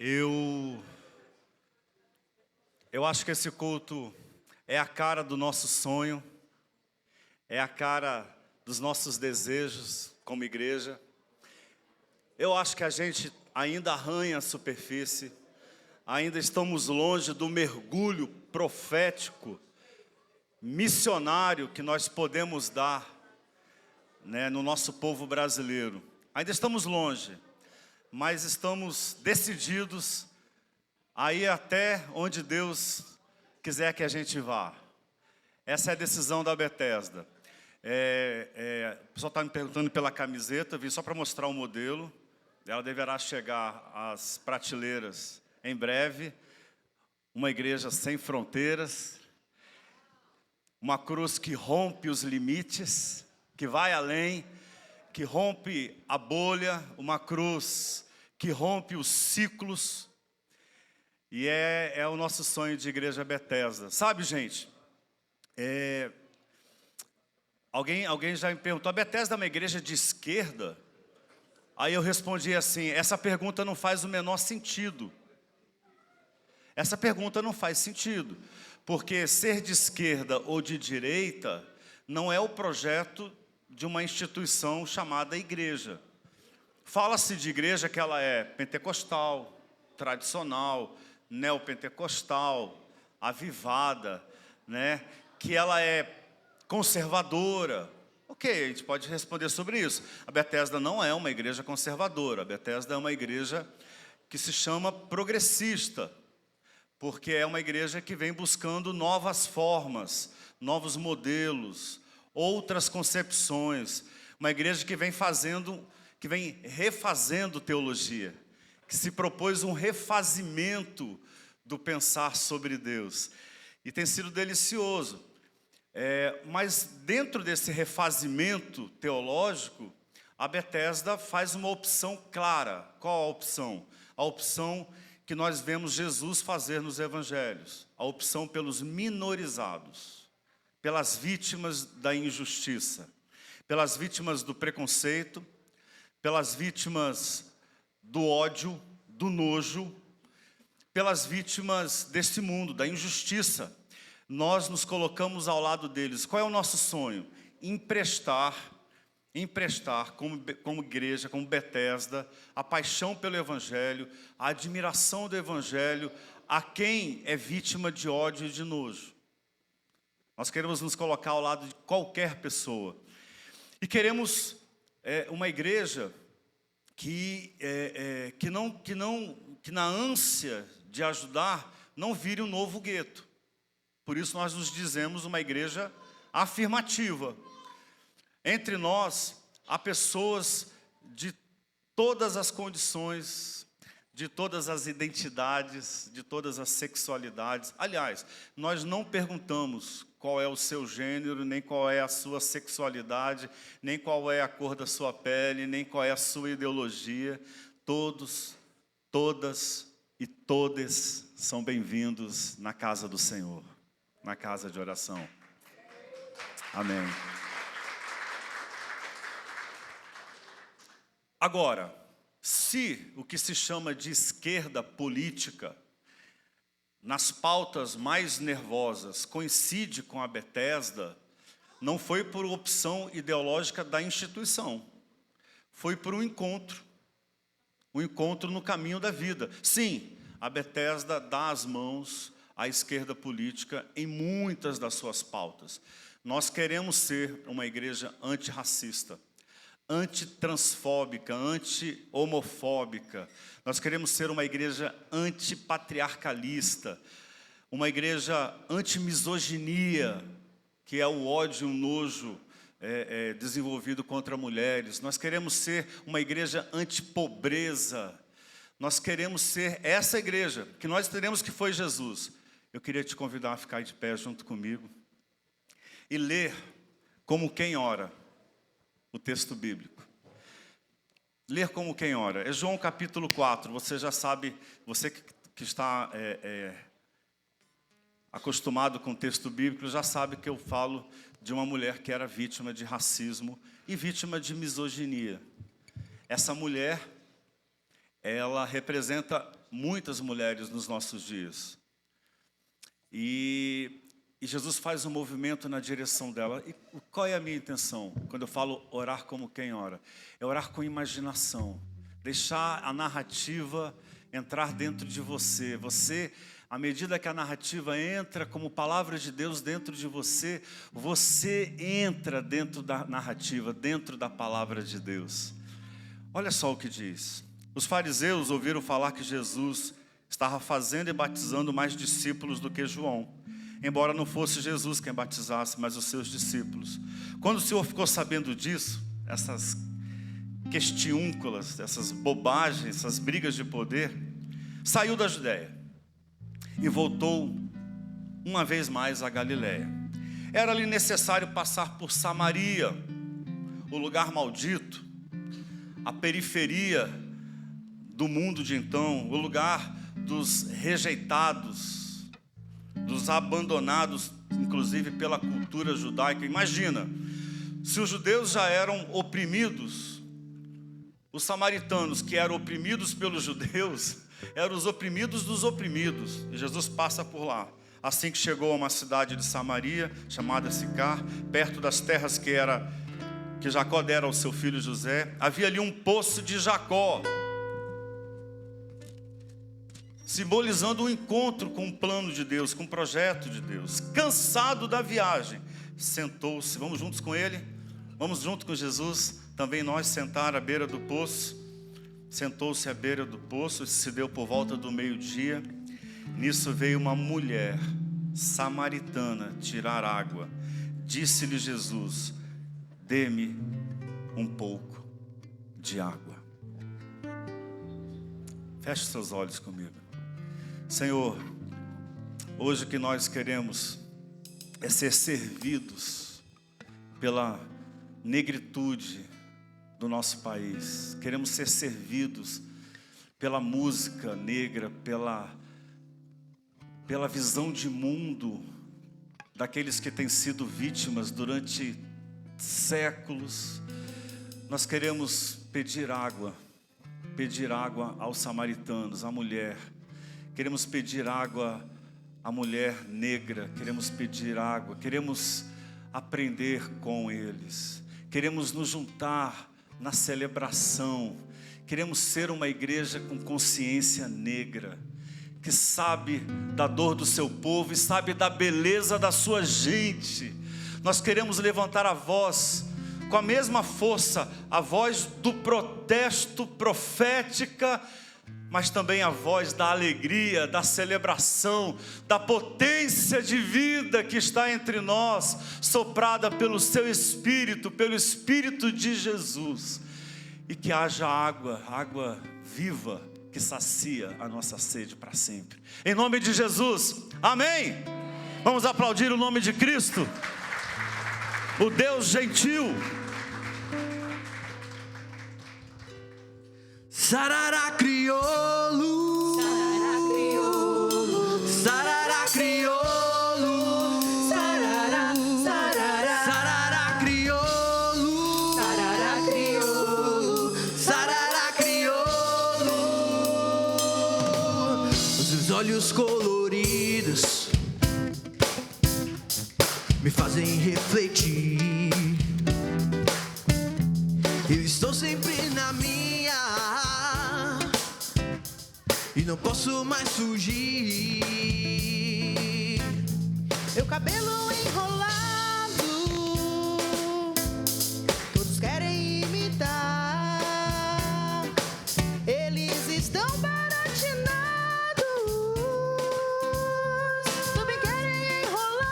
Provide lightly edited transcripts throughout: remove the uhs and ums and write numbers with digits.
Eu acho que esse culto é a cara do nosso sonho, é a cara dos nossos desejos como igreja. Eu acho que a gente ainda arranha a superfície, ainda estamos longe do mergulho profético, missionário que nós podemos dar, no nosso povo brasileiro. Ainda estamos longe, mas estamos decididos a ir até onde Deus quiser que a gente vá. Essa é a decisão da Bethesda. O pessoal está me perguntando pela camiseta, eu vim só para mostrar o modelo. Ela deverá chegar às prateleiras em breve. Uma igreja sem fronteiras, uma cruz que rompe os limites, que vai além, que rompe a bolha, uma cruz que rompe os ciclos. E é o nosso sonho de igreja Bethesda. Sabe, gente, alguém já me perguntou, a Bethesda é uma igreja de esquerda? Aí eu respondi assim, essa pergunta não faz o menor sentido. Essa pergunta não faz sentido, porque ser de esquerda ou de direita não é o projeto de uma instituição chamada igreja. Fala-se de igreja que ela é pentecostal, tradicional, neopentecostal, avivada, que ela é conservadora. Ok, a gente pode responder sobre isso. A Bethesda não é uma igreja conservadora, a Bethesda é uma igreja que se chama progressista, porque é uma igreja que vem buscando novas formas, novos modelos, outras concepções, uma igreja que vem refazendo teologia, que se propôs um refazimento do pensar sobre Deus. E tem sido delicioso. Mas dentro desse refazimento teológico, a Bethesda faz uma opção clara. Qual a opção? A opção que nós vemos Jesus fazer nos evangelhos. A opção pelos minorizados, pelas vítimas da injustiça, pelas vítimas do preconceito, pelas vítimas do ódio, do nojo, pelas vítimas deste mundo, da injustiça. Nós nos colocamos ao lado deles. Qual é o nosso sonho? Emprestar como igreja, como Bethesda, a paixão pelo Evangelho, a admiração do Evangelho a quem é vítima de ódio e de nojo. Nós queremos nos colocar ao lado de qualquer pessoa. E queremos uma igreja que na ânsia de ajudar, não vire um novo gueto. Por isso nós nos dizemos uma igreja afirmativa. Entre nós, há pessoas de todas as condições, de todas as identidades, de todas as sexualidades. Aliás, nós não perguntamos qual é o seu gênero, nem qual é a sua sexualidade, nem qual é a cor da sua pele, nem qual é a sua ideologia. Todos, todas e todes são bem-vindos na casa do Senhor, na casa de oração. Amém. Agora, se o que se chama de esquerda política, nas pautas mais nervosas, coincide com a Bethesda, não foi por opção ideológica da instituição, foi por um encontro no caminho da vida. Sim, a Bethesda dá as mãos à esquerda política em muitas das suas pautas. Nós queremos ser uma igreja antirracista, antitransfóbica, anti-homofóbica. Nós queremos ser uma igreja antipatriarcalista, uma igreja anti-misoginia, que é o ódio e o nojo desenvolvido contra mulheres. Nós queremos ser uma igreja antipobreza. Nós queremos ser essa igreja que nós teremos, que foi Jesus. Eu queria te convidar a ficar de pé junto comigo e ler como quem ora o texto bíblico. Ler como quem ora. É João capítulo 4. Você já sabe, você que está acostumado com o texto bíblico, já sabe que eu falo de uma mulher que era vítima de racismo e vítima de misoginia. Essa mulher, ela representa muitas mulheres nos nossos dias. E Jesus faz um movimento na direção dela. E qual é a minha intenção? Quando eu falo orar como quem ora? É orar com imaginação. Deixar a narrativa entrar dentro de você. Você, à medida que a narrativa entra como palavra de Deus dentro de você, você entra dentro da narrativa, dentro da palavra de Deus. Olha só o que diz. Os fariseus ouviram falar que Jesus estava fazendo e batizando mais discípulos do que João, embora não fosse Jesus quem batizasse, mas os seus discípulos. Quando o Senhor ficou sabendo disso, essas questiúnculas, essas bobagens, essas brigas de poder, saiu da Judéia e voltou uma vez mais a Galiléia. Era-lhe necessário passar por Samaria, o lugar maldito, a periferia do mundo de então, o lugar dos rejeitados, dos abandonados, inclusive pela cultura judaica. Imagina, se os judeus já eram oprimidos, os samaritanos, que eram oprimidos pelos judeus, eram os oprimidos dos oprimidos. E Jesus passa por lá. Assim que chegou a uma cidade de Samaria, chamada Sicar, perto das terras que Jacó dera ao seu filho José, havia ali um poço de Jacó, simbolizando um encontro com o plano de Deus, com o projeto de Deus. Cansado da viagem, sentou-se. Vamos juntos com ele? Vamos junto com Jesus, também nós sentar à beira do poço. Sentou-se à beira do poço, se deu por volta do meio-dia. Nisso veio uma mulher samaritana tirar água. Disse-lhe Jesus: dê-me um pouco de água. Feche seus olhos comigo. Senhor, hoje o que nós queremos é ser servidos pela negritude do nosso país. Queremos ser servidos pela música negra, pela visão de mundo daqueles que têm sido vítimas durante séculos. Nós queremos pedir água aos samaritanos, à mulher. Queremos pedir água à mulher negra, queremos pedir água, queremos aprender com eles, queremos nos juntar na celebração, queremos ser uma igreja com consciência negra, que sabe da dor do seu povo e sabe da beleza da sua gente. Nós queremos levantar a voz com a mesma força, a voz do protesto profética, mas também a voz da alegria, da celebração, da potência de vida que está entre nós, soprada pelo seu Espírito, pelo Espírito de Jesus. E que haja água viva, que sacia a nossa sede para sempre. Em nome de Jesus, amém? Vamos aplaudir o nome de Cristo, o Deus gentil. Sarará crioulo, sarará crioulo, sarará crioulo, sarará crioulo, sarará crioulo, sarará crioulo. Os olhos coloridos me fazem refletir. Eu estou sempre na minha e não posso mais fugir. Meu cabelo enrolado, todos querem imitar. Eles estão baratinados, também querem enrolar.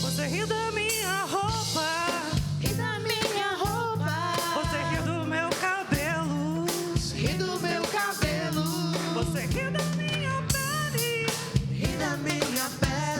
Você ri da minha roupa, ri da minha roupa. Você ri do meu cabelo, ri do meu cabelo. Você ri da minha pele, ri da minha pele.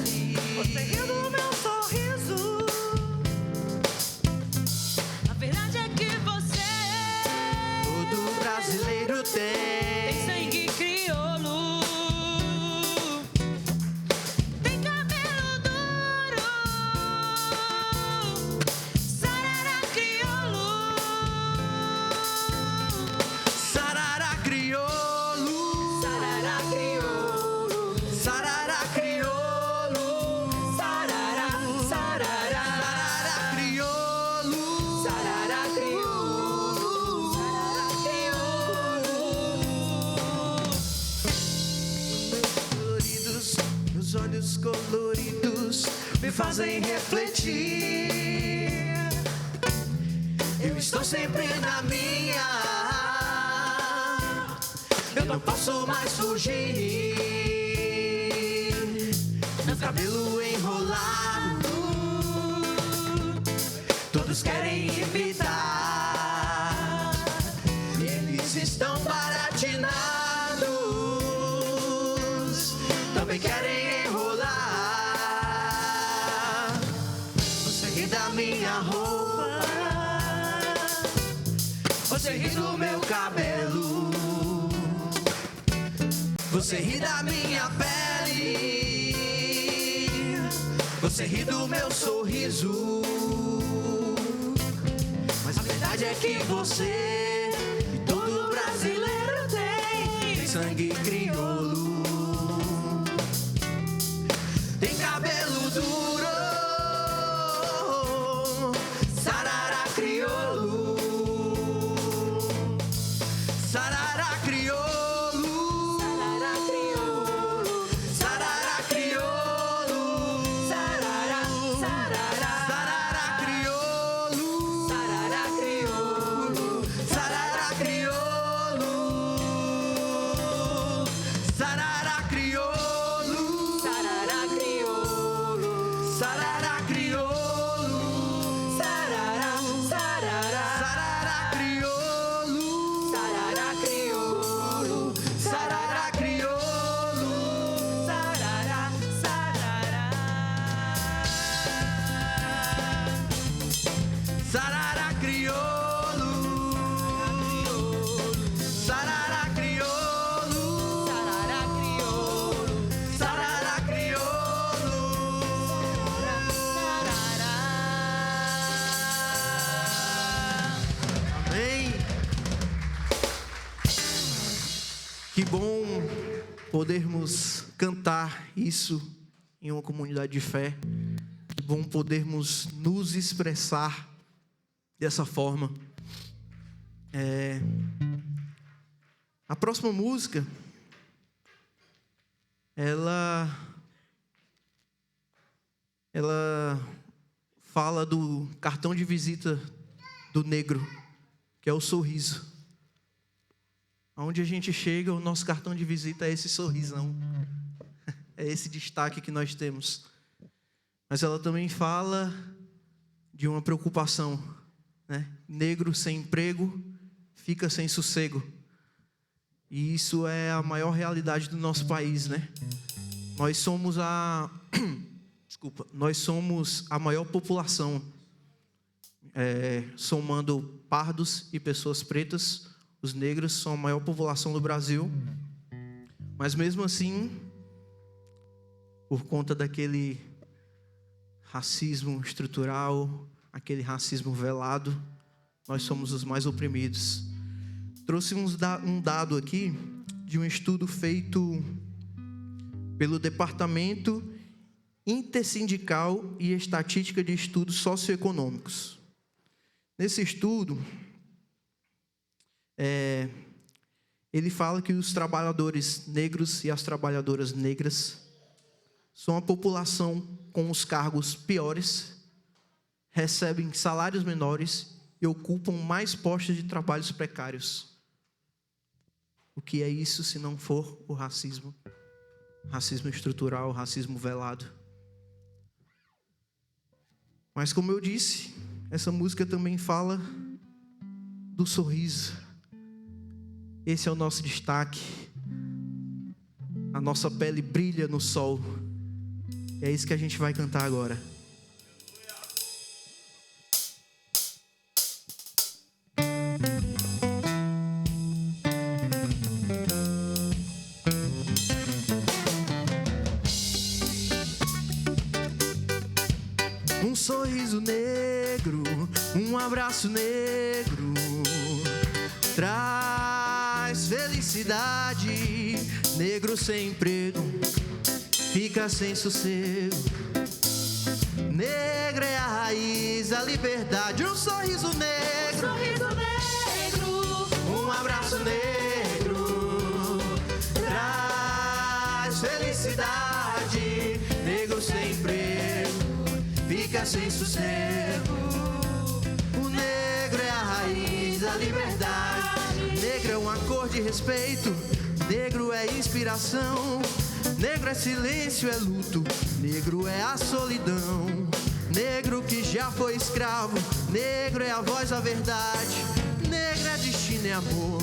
fazem refletir. Eu estou sempre na minha, eu não posso mais fugir. Meu cabelo enrolado, todos querem imitar. Eles estão baratinados, também querem enrolar. Você ri da minha roupa, você ri do meu cabelo, você ri da minha pele, você ri do meu sorriso. Mas a verdade é que você e todo brasileiro tem sangue crioulo, tem cabelo duro, sarará crioulo, sarará crioulo, sarará crioulo, sarará crioulo, sarará, sarará crioulo, sarará crioulo, sarará crioulo, sarará crioulo, sarará crioulo, sarará crioulo, sarará, sarará, sarará crioulo, sarará crioulo, sarará crioulo, sarará, sarará, sarará crioulo, sarará crioulo, sarará crioulo, sarará crioulo, sarará. Amém. Que bom podermos cantar isso em uma comunidade de fé. Que bom podermos nos expressar dessa forma. A próxima música, ela fala do cartão de visita do negro, que é o sorriso. Aonde a gente chega, o nosso cartão de visita é esse sorrisão. É esse destaque que nós temos. Mas ela também fala de uma preocupação, né? Negro sem emprego fica sem sossego. E isso é a maior realidade do nosso país, né? Nós somos nós somos a maior população, somando pardos e pessoas pretas. Os negros são a maior população do Brasil. Mas mesmo assim, por conta daquele racismo estrutural, aquele racismo velado, nós somos os mais oprimidos. Trouxe um dado aqui de um estudo feito pelo Departamento Intersindical e Estatística de Estudos Socioeconômicos. Nesse estudo, ele fala que os trabalhadores negros e as trabalhadoras negras são a população com os cargos piores, recebem salários menores e ocupam mais postos de trabalhos precários. O que é isso se não for o racismo? Racismo estrutural, racismo velado. Mas como eu disse, essa música também fala do sorriso. Esse é o nosso destaque. A nossa pele brilha no sol. É isso que a gente vai cantar agora. Um sorriso negro, um abraço negro, traz felicidade. Negro sem emprego fica sem sossego. Negra é a raiz, a liberdade. Um sorriso negro, um abraço negro, traz felicidade. Negro sem emprego fica sem sossego. O negro é a raiz da liberdade. Negro é uma cor de respeito. Negro é inspiração. Negro é silêncio, é luto. Negro é a solidão. Negro que já foi escravo. Negro é a voz da verdade. Negro é destino, é amor.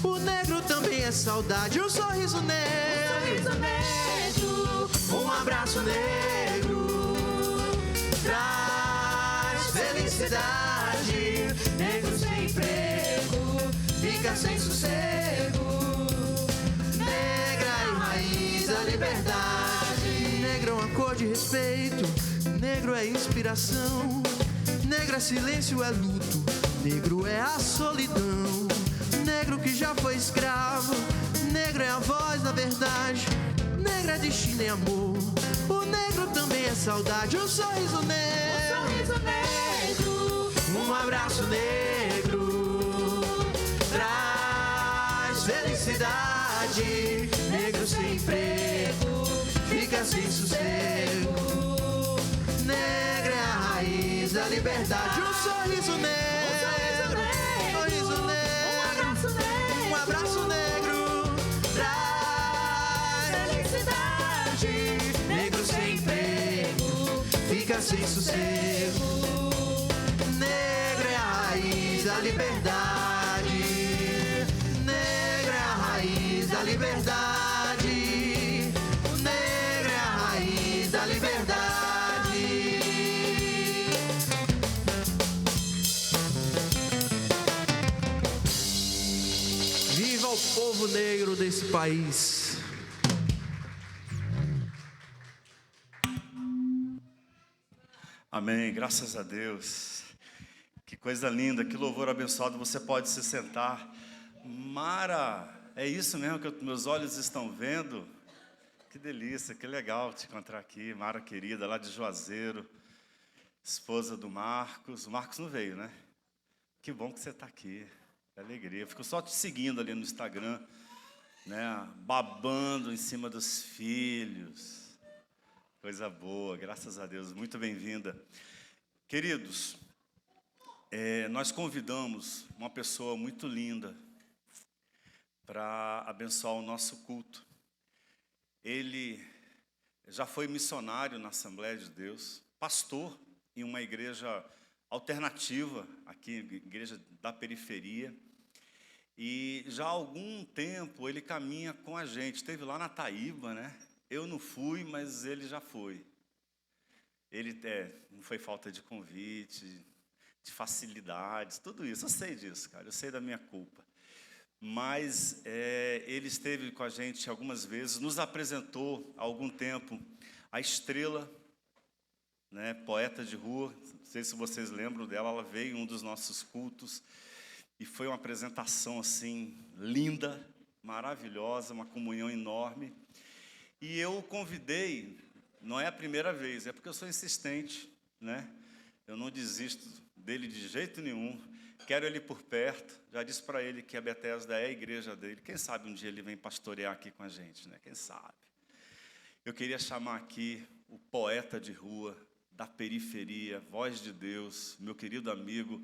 O negro também é saudade. Um sorriso negro, um abraço negro traz felicidade. Negro sem emprego fica sem sossego. Negra é raiz da liberdade. Negro é uma cor de respeito. Negro é inspiração. Negro é silêncio, é luto. Negro é a solidão. Negro que já foi escravo. Negro é a voz da verdade. Negro é destino e amor. O negro também é saudade. Um sorriso negro, um abraço negro traz felicidade. Negro sem emprego fica sem sossego. Negra é a raiz da liberdade. Um sorriso negro, um abraço negro traz felicidade. Negro sem emprego fica sem sossego. Negra é a raiz da liberdade. Negra é a raiz da liberdade. Negra é a raiz da liberdade. Viva o povo negro desse país. Amém, graças a Deus. Que coisa linda, que louvor abençoado. Você pode se sentar. Mara, é isso mesmo que meus olhos estão vendo? Que delícia, que legal te encontrar aqui. Mara querida, lá de Juazeiro, esposa do Marcos. O Marcos não veio, né? Que bom que você está aqui. Que alegria. Eu fico só te seguindo ali no Instagram, né? Babando em cima dos filhos. Coisa boa, graças a Deus. Muito bem-vinda. Queridos, nós convidamos uma pessoa muito linda para abençoar o nosso culto. Ele já foi missionário na Assembleia de Deus, pastor em uma igreja alternativa, aqui, igreja da periferia. E já há algum tempo ele caminha com a gente. Esteve lá na Taíba, né? Eu não fui, mas ele já foi. Ele não foi falta de convite, de facilidades, tudo isso. Eu sei disso, cara. Eu sei da minha culpa. Mas ele esteve com a gente algumas vezes, nos apresentou há algum tempo a Estrela, né, poeta de rua. Não sei se vocês lembram dela. Ela veio em um dos nossos cultos e foi uma apresentação assim linda, maravilhosa, uma comunhão enorme. E eu o convidei, não é a primeira vez, é porque eu sou insistente, né? Eu não desisto dele de jeito nenhum. Quero ele por perto. Já disse para ele que a Bethesda é a igreja dele. Quem sabe um dia ele vem pastorear aqui com a gente, né? Quem sabe? Eu queria chamar aqui o poeta de rua, da periferia, voz de Deus, meu querido amigo,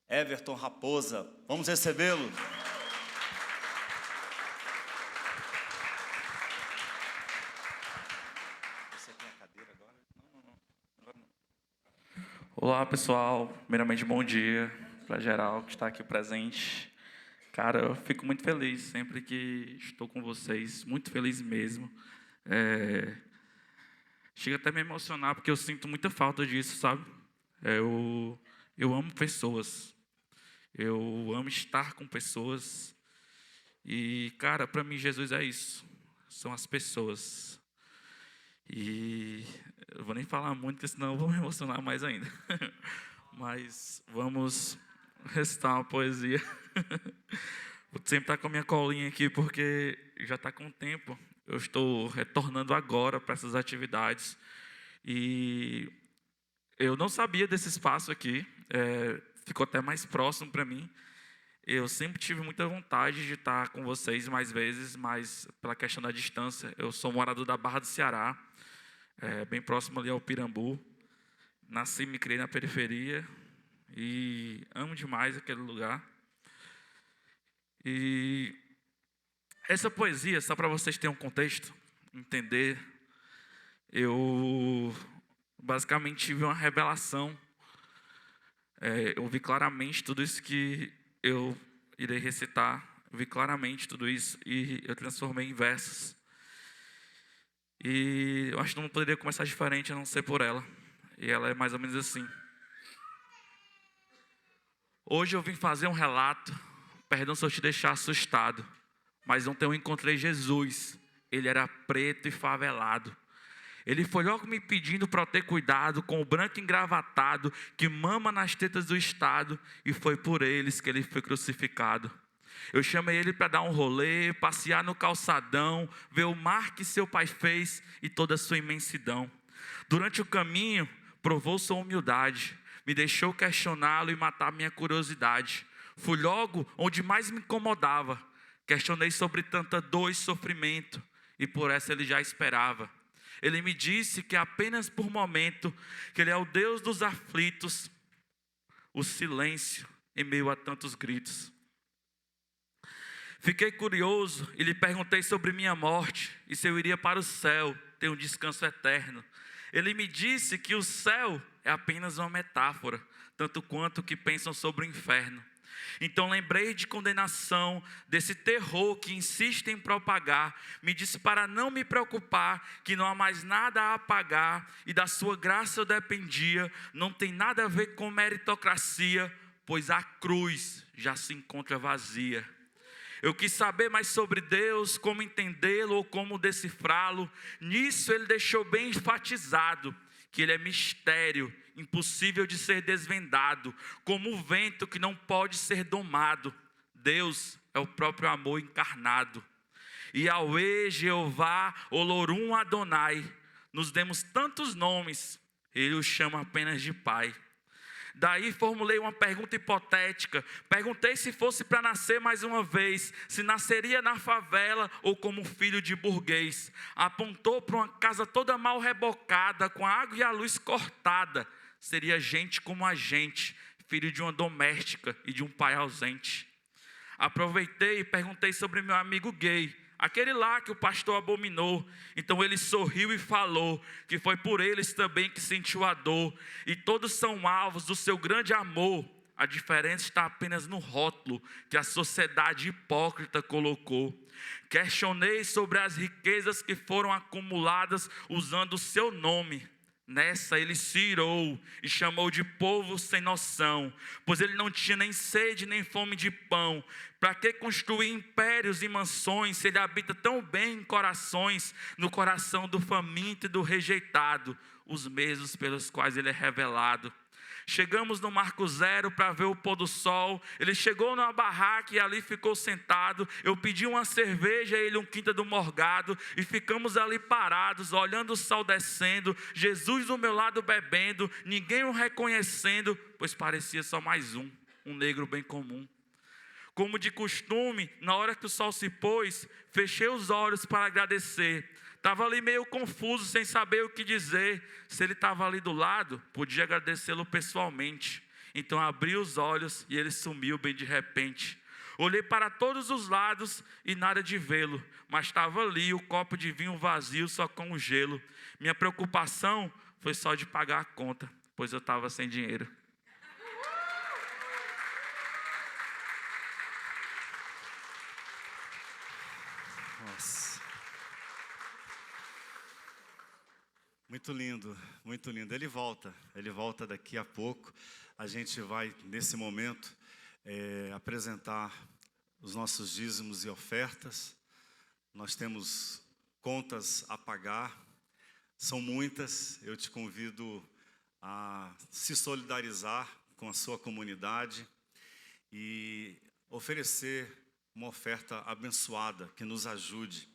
Everton Raposa. Vamos recebê-lo. Olá, pessoal. Primeiramente, bom dia para geral que está aqui presente. Cara, eu fico muito feliz sempre que estou com vocês, muito feliz mesmo. Chega até a me emocionar, porque eu sinto muita falta disso, sabe? Eu amo pessoas, eu amo estar com pessoas. E, cara, para mim, Jesus é isso, são as pessoas. E eu vou nem falar muito, porque senão eu vou me emocionar mais ainda. Mas vamos recitar uma poesia. Vou sempre estar com a minha colinha aqui, porque já está com tempo. Eu estou retornando agora para essas atividades. E eu não sabia desse espaço aqui. Ficou até mais próximo para mim. Eu sempre tive muita vontade de estar com vocês mais vezes, mas pela questão da distância. Eu sou morador da Barra do Ceará, bem próximo ali ao Pirambu. nasci e me criei na periferia e amo demais aquele lugar. E essa poesia, só para vocês terem um contexto, entender, eu basicamente tive uma revelação. Eu vi claramente tudo isso que eu irei recitar, eu vi claramente tudo isso e eu transformei em versos. E eu acho que não poderia começar diferente a não ser por ela. E ela é mais ou menos assim. Hoje eu vim fazer um relato, perdão se eu te deixar assustado, mas ontem eu encontrei Jesus. Ele era preto e favelado. Ele foi logo me pedindo para eu ter cuidado com o branco engravatado que mama nas tetas do Estado, e foi por eles que ele foi crucificado. Eu chamei ele para dar um rolê, passear no calçadão, ver o mar que seu pai fez e toda a sua imensidão. Durante o caminho, provou sua humildade, me deixou questioná-lo e matar minha curiosidade. Fui logo onde mais me incomodava, questionei sobre tanta dor e sofrimento, e por essa ele já esperava. Ele me disse que apenas por momento, que ele é o Deus dos aflitos, o silêncio em meio a tantos gritos. Fiquei curioso e lhe perguntei sobre minha morte e se eu iria para o céu, ter um descanso eterno. Ele me disse que o céu é apenas uma metáfora, tanto quanto que pensam sobre o inferno. Então lembrei de condenação, desse terror que insiste em propagar. Me disse para não me preocupar, que não há mais nada a apagar, e da sua graça eu dependia. Não tem nada a ver com meritocracia, pois a cruz já se encontra vazia. Eu quis saber mais sobre Deus, como entendê-lo ou como decifrá-lo. Nisso ele deixou bem enfatizado que ele é mistério, impossível de ser desvendado, como o vento que não pode ser domado. Deus é o próprio amor encarnado. Yahweh, Jeová, Olorum, Adonai, nos demos tantos nomes, ele o chama apenas de Pai. Daí formulei uma pergunta hipotética. Perguntei se fosse para nascer mais uma vez, se nasceria na favela ou como filho de burguês. Apontou para uma casa toda mal rebocada, com a água e a luz cortada. Seria gente como a gente, filho de uma doméstica e de um pai ausente. Aproveitei e perguntei sobre meu amigo gay, aquele lá que o pastor abominou. Então ele sorriu e falou que foi por eles também que sentiu a dor. E todos são alvos do seu grande amor. A diferença está apenas no rótulo que a sociedade hipócrita colocou. Questionei sobre as riquezas que foram acumuladas usando o seu nome. Nessa ele se irou e chamou de povo sem noção, pois ele não tinha nem sede nem fome de pão. Para que construir impérios e mansões, se ele habita tão bem em corações, no coração do faminto e do rejeitado, os mesmos pelos quais ele é revelado. Chegamos no Marco Zero para ver o pôr do sol. Ele chegou numa barraca e ali ficou sentado. Eu pedi uma cerveja, ele um quinta do morgado. E ficamos ali parados, olhando o sol descendo. Jesus do meu lado bebendo, ninguém o reconhecendo, pois parecia só mais um negro bem comum. Como de costume, na hora que o sol se pôs, fechei os olhos para agradecer. Estava ali meio confuso, sem saber o que dizer. Se ele estava ali do lado, podia agradecê-lo pessoalmente. Então abri os olhos e ele sumiu bem de repente. Olhei para todos os lados e nada de vê-lo. Mas estava ali o copo de vinho vazio, só com o gelo. Minha preocupação foi só de pagar a conta, pois eu estava sem dinheiro. Nossa. Muito lindo, muito lindo. Ele volta daqui a pouco. A gente vai, nesse momento, apresentar os nossos dízimos e ofertas. Nós temos contas a pagar, são muitas. Eu te convido a se solidarizar com a sua comunidade e oferecer uma oferta abençoada, que nos ajude,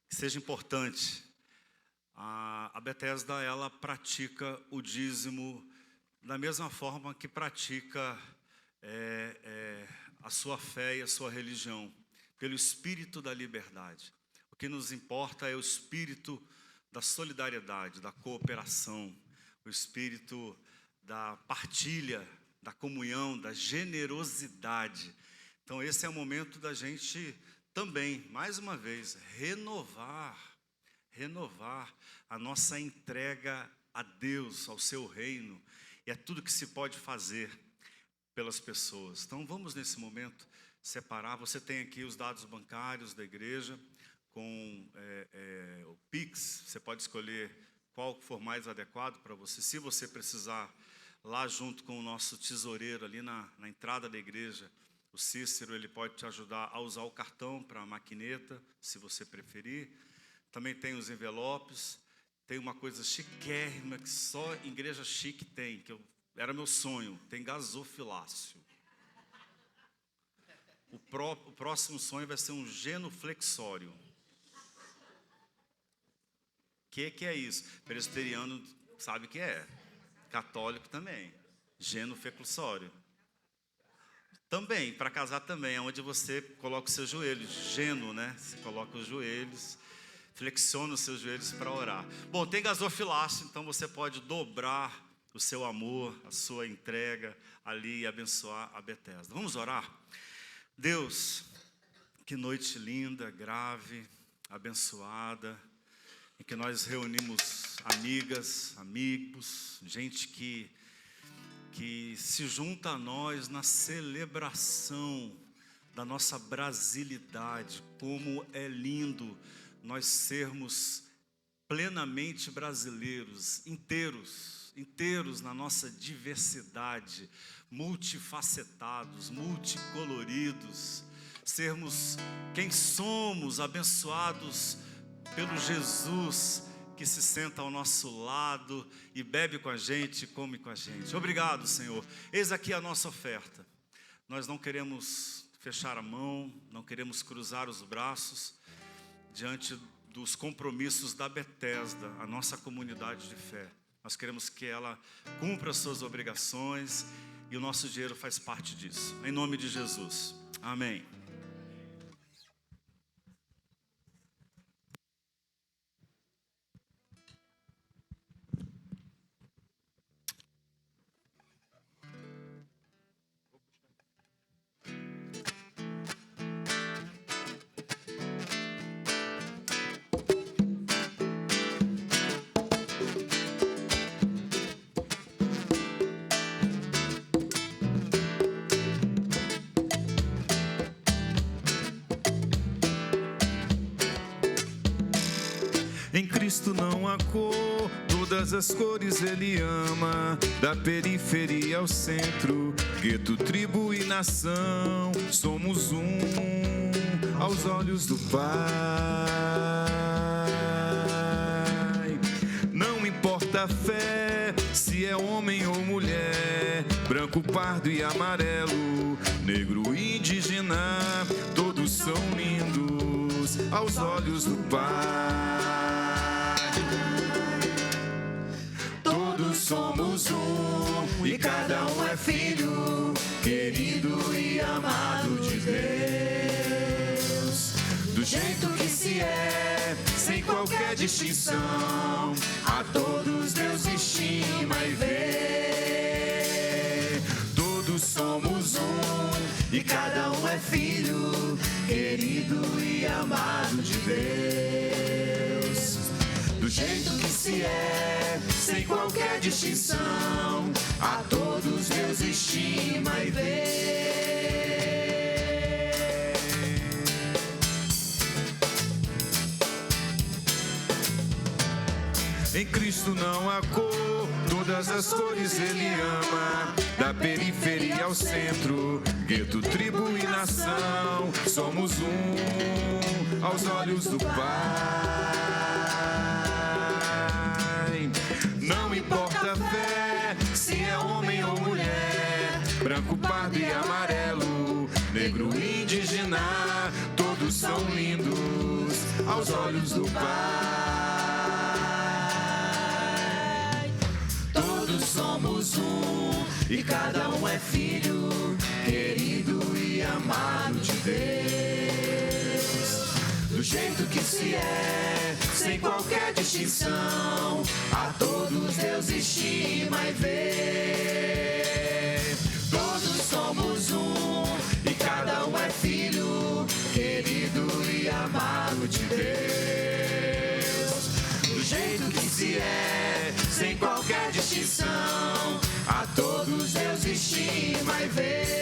que seja importante. A Bethesda, ela pratica o dízimo da mesma forma que pratica a sua fé e a sua religião, pelo espírito da liberdade. O que nos importa é o espírito da solidariedade, da cooperação. o espírito da partilha, da comunhão, da generosidade. Então esse é o momento da gente também, mais uma vez, renovar a nossa entrega a Deus, ao seu reino, e a tudo que se pode fazer pelas pessoas. Então vamos nesse momento separar. Você tem aqui os dados bancários da igreja, com o Pix. Você pode escolher qual for mais adequado para você. Se você precisar, lá junto com o nosso tesoureiro ali na entrada da igreja, o Cícero, ele pode te ajudar a usar o cartão para a maquineta, se você preferir. Também tem os envelopes. Tem uma coisa chiquérrima que só igreja chique tem, que era meu sonho, tem gasofilácio. O próximo sonho vai ser um genuflexório. Que é isso? Presbiteriano sabe o que é. Católico também. Genuflexório. Também, para casar também, é onde você coloca os seus joelhos. Geno, né? Você coloca os joelhos, flexiona os seus joelhos para orar. Bom, tem gasofilácio, então você pode dobrar o seu amor, a sua entrega ali e abençoar a Betesda. Vamos orar? Deus, que noite linda, grave, abençoada, em que nós reunimos amigas, amigos, gente que se junta a nós na celebração da nossa brasilidade. Como é lindo nós sermos plenamente brasileiros, inteiros na nossa diversidade, multifacetados, multicoloridos, sermos quem somos, abençoados pelo Jesus que se senta ao nosso lado e bebe com a gente, come com a gente. Obrigado, Senhor. Eis aqui a nossa oferta. Nós não queremos fechar a mão, não queremos cruzar os braços diante dos compromissos da Betesda, a nossa comunidade de fé. Nós queremos que ela cumpra as suas obrigações e o nosso dinheiro faz parte disso. Em nome de Jesus. Amém. Em Cristo não há cor, todas as cores Ele ama. Da periferia ao centro, gueto, tribo e nação, somos um aos olhos do Pai. Não importa a fé, se é homem ou mulher, branco, pardo e amarelo, negro e indígena, todos são lindos aos olhos do Pai. Todos somos um e cada um é filho, querido e amado de Deus. Do jeito que se é, sem qualquer distinção, a todos Deus estima e vê. Todos somos um e cada um é filho, querido e amado de Deus. Do jeito que se é, sem qualquer distinção, a todos Deus estima e vê. Em Cristo não há cor, todas as cores Ele ama. Da periferia ao centro, gueto, tribo e nação, somos um aos olhos do Pai. Não importa a fé, se é homem ou mulher, branco, pardo e amarelo, negro e indígena, todos são lindos aos olhos do Pai. Todos somos um e cada um é filho, querido e amado de Deus. Do jeito que se é, sem qualquer distinção, a todos Deus estima e vê. Todos somos um e cada um é filho, querido e amado de Deus. Do jeito que se é, sem qualquer distinção, a todos Deus estima e vê.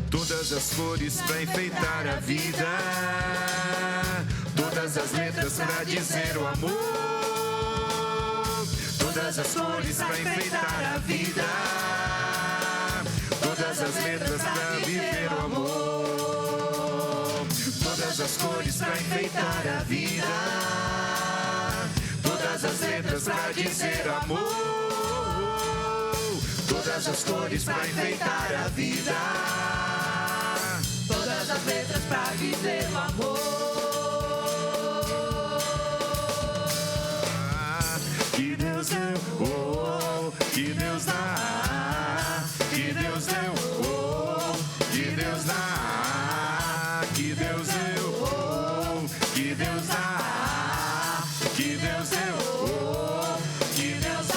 Todas as cores pra enfeitar a vida, todas as letras pra dizer o amor. Todas as cores pra enfeitar a vida, todas as letras pra viver o amor. Todas as cores pra enfeitar a vida, todas as letras pra dizer amor. Todas as cores pra enfeitar a vida, todas as letras pra dizer o amor. Que Deus deu, oh, que Deus dá. Que Deus deu, oh, que Deus dá. Que Deus deu, oh, que Deus dá. Que Deus deu, oh, que Deus dá.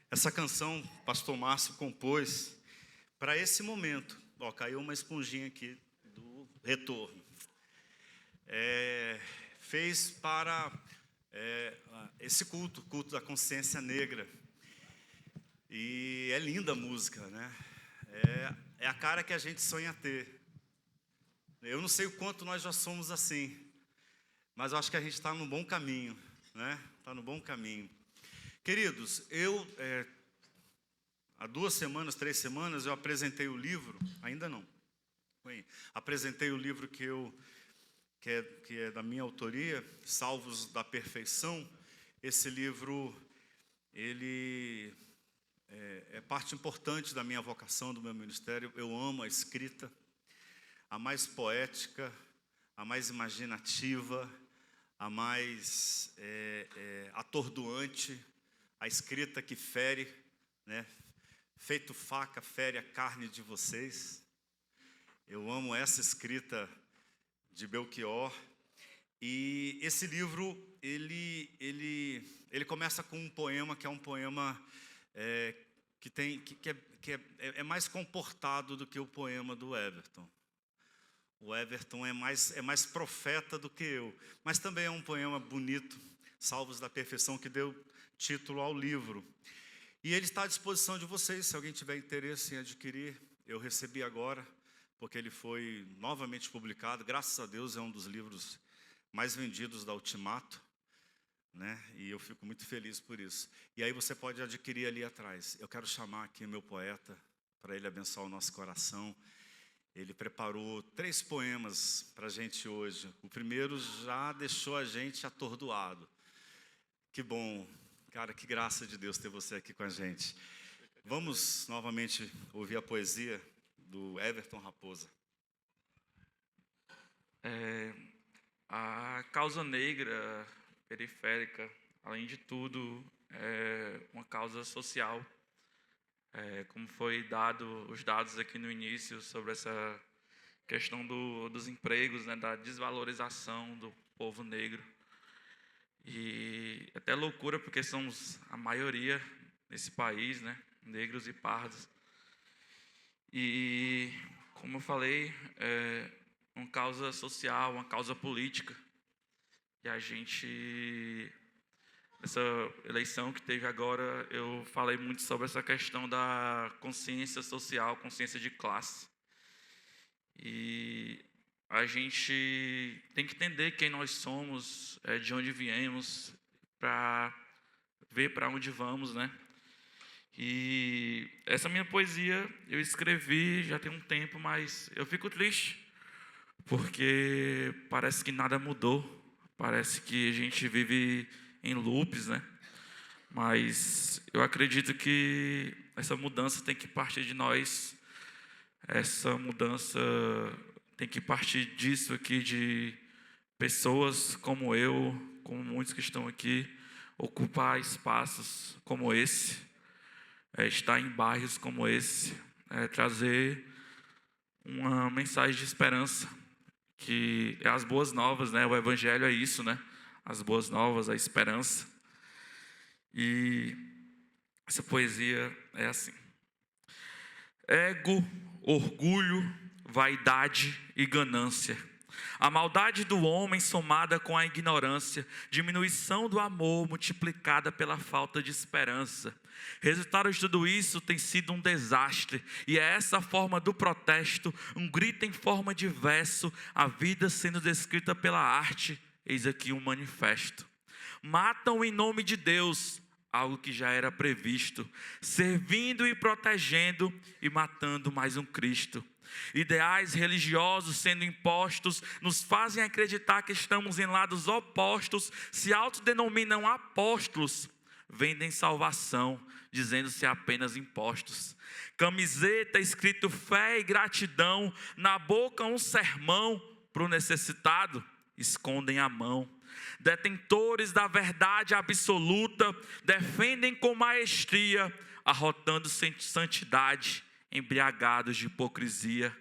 Essa canção, pastor Márcio compôs para esse momento. Ó, caiu uma esponjinha aqui do retorno. Fez para esse culto da consciência negra. E é linda a música, né? É a cara que a gente sonha ter. Eu não sei o quanto nós já somos assim, mas eu acho que a gente está no bom caminho, né? Está no bom caminho. Queridos, há 2 semanas, 3 semanas, eu apresentei o livro, ainda não, apresentei o livro que é da minha autoria, Salvos da Perfeição. Esse livro, ele é parte importante da minha vocação, do meu ministério. Eu amo a escrita, a mais poética, a mais imaginativa, a mais atordoante, a escrita que fere, né? Feito faca, fere a carne de vocês. Eu amo essa escrita de Belchior. E esse livro, ele começa com um poema que é um poema que é mais comportado do que o poema do Everton. O Everton é mais profeta do que eu. Mas também é um poema bonito, Salvos da Perfeição, que deu título ao livro. E ele está à disposição de vocês, se alguém tiver interesse em adquirir. Eu recebi agora, porque ele foi novamente publicado. Graças a Deus, é um dos livros mais vendidos da Ultimato, né? E eu fico muito feliz por isso. E aí você pode adquirir ali atrás. Eu quero chamar aqui meu poeta, para ele abençoar o nosso coração. Ele preparou 3 poemas para a gente hoje. O primeiro já deixou a gente atordoado. Que bom. Cara, que graça de Deus ter você aqui com a gente. Vamos novamente ouvir a poesia do Everton Raposa. A causa negra periférica, além de tudo, é uma causa social. Como foi os dados aqui no início sobre essa questão dos empregos, né, da desvalorização do povo negro. E até loucura, porque somos a maioria nesse país, né? Negros e pardos. E, como eu falei, é uma causa social, uma causa política. E a gente, nessa eleição que teve agora, eu falei muito sobre essa questão da consciência social, consciência de classe. E a gente tem que entender quem nós somos, de onde viemos, para ver para onde vamos, né? E essa minha poesia eu escrevi já tem um tempo, mas eu fico triste, porque parece que nada mudou, parece que a gente vive em loops, né? Mas eu acredito que essa mudança tem que partir de nós. Essa mudança tem que partir disso aqui, de pessoas como eu, como muitos que estão aqui, ocupar espaços como esse, estar em bairros como esse, trazer uma mensagem de esperança, que é as boas novas, né? O evangelho é isso, né? As boas novas, a esperança. E essa poesia é assim: ego, orgulho, vaidade e ganância, a maldade do homem somada com a ignorância, diminuição do amor multiplicada pela falta de esperança. Resultado de tudo isso tem sido um desastre, e é essa forma do protesto, um grito em forma de verso, a vida sendo descrita pela arte. Eis aqui um manifesto: matam em nome de Deus, algo que já era previsto, servindo e protegendo e matando mais um Cristo. Ideais religiosos sendo impostos nos fazem acreditar que estamos em lados opostos, se autodenominam apóstolos, vendem salvação, dizendo-se apenas impostos. Camiseta escrito fé e gratidão, na boca um sermão, para o necessitado escondem a mão. Detentores da verdade absoluta defendem com maestria, arrotando santidade, embriagados de hipocrisia.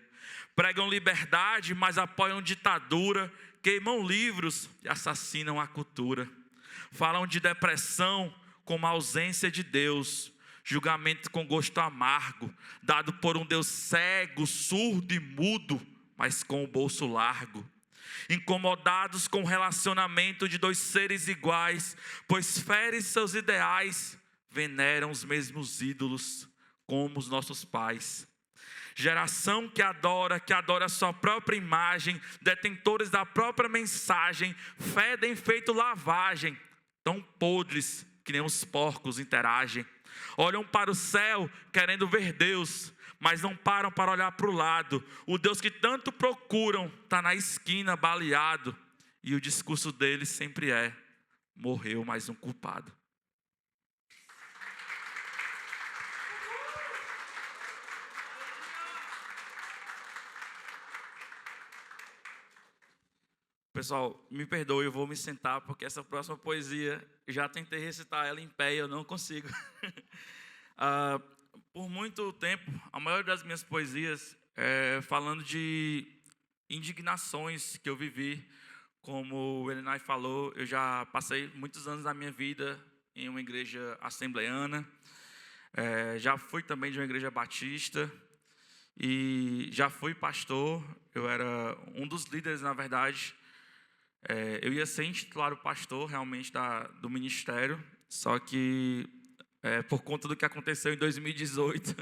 Pregam liberdade, mas apoiam ditadura, queimam livros e assassinam a cultura. Falam de depressão como a ausência de Deus, julgamento com gosto amargo, dado por um Deus cego, surdo e mudo, mas com o bolso largo. Incomodados com o relacionamento de dois seres iguais, pois ferem seus ideais, veneram os mesmos ídolos, como os nossos pais. Geração que adora sua própria imagem, detentores da própria mensagem, fedem feito lavagem, tão podres que nem os porcos interagem. Olham para o céu querendo ver Deus, mas não param para olhar para o lado. O Deus que tanto procuram está na esquina baleado, e o discurso deles sempre é: morreu mais um culpado. Pessoal, me perdoe, eu vou me sentar, porque essa próxima poesia, já tentei recitar ela em pé e eu não consigo. Por muito tempo, a maioria das minhas poesias falando de indignações que eu vivi. Como o Elenay falou, eu já passei muitos anos da minha vida em uma igreja assembleana, já fui também de uma igreja batista, e já fui pastor. Eu era um dos líderes, na verdade. Eu ia ser intitulado pastor realmente do ministério, só que por conta do que aconteceu em 2018,